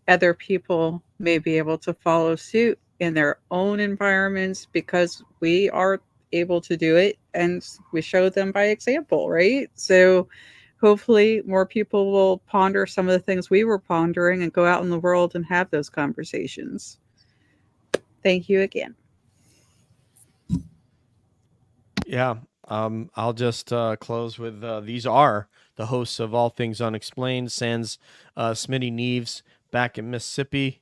other people may be able to follow suit in their own environments because we are able to do it and we show them by example, right? So hopefully more people will ponder some of the things we were pondering and go out in the world and have those conversations. Thank you again. Yeah. I'll just close with these are the hosts of All Things Unexplained, sans Smitty Neves back in Mississippi.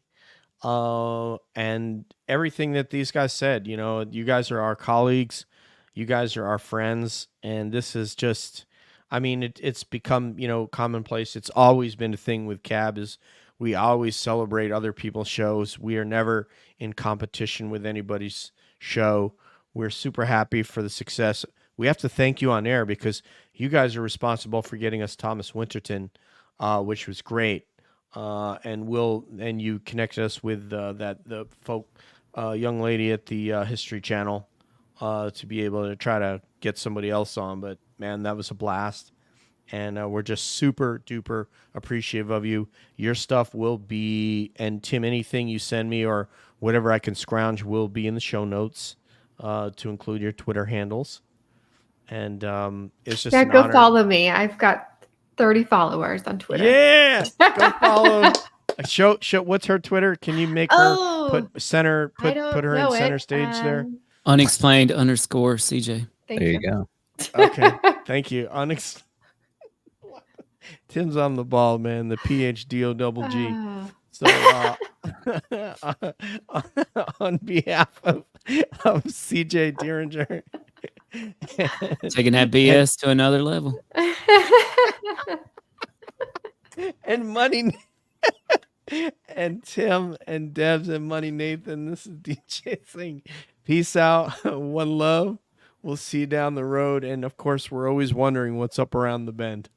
And everything that these guys said, you guys are our colleagues, you guys are our friends, and this is just, I mean, it's become, commonplace. It's always been a thing with Cab is we always celebrate other people's shows. We are never in competition with anybody's show. We're super happy for the success. We have to thank you on air because you guys are responsible for getting us Thomas Winterton, which was great. And you connected us with the young lady at the History Channel to be able to try to get somebody else on. But man, that was a blast, and we're just super duper appreciative of you. Your stuff will be, and Tim, anything you send me or whatever I can scrounge will be in the show notes to include your Twitter handles. And it's just an go honor. Follow me. I've got 30 followers on Twitter. Yeah, go follow. Show. What's her Twitter? Can you make her put her in center stage there? Unexplained _ CJ. Thank There you go. Okay, thank you. Tim's on the ball, man. The PhDO. So on behalf of CJ Dieringer. Taking that BS to another level. And Money and Tim and Debs and Money Nathan. This is DJ saying peace out. One love. We'll see you down the road. And of course, we're always wondering what's up around the bend.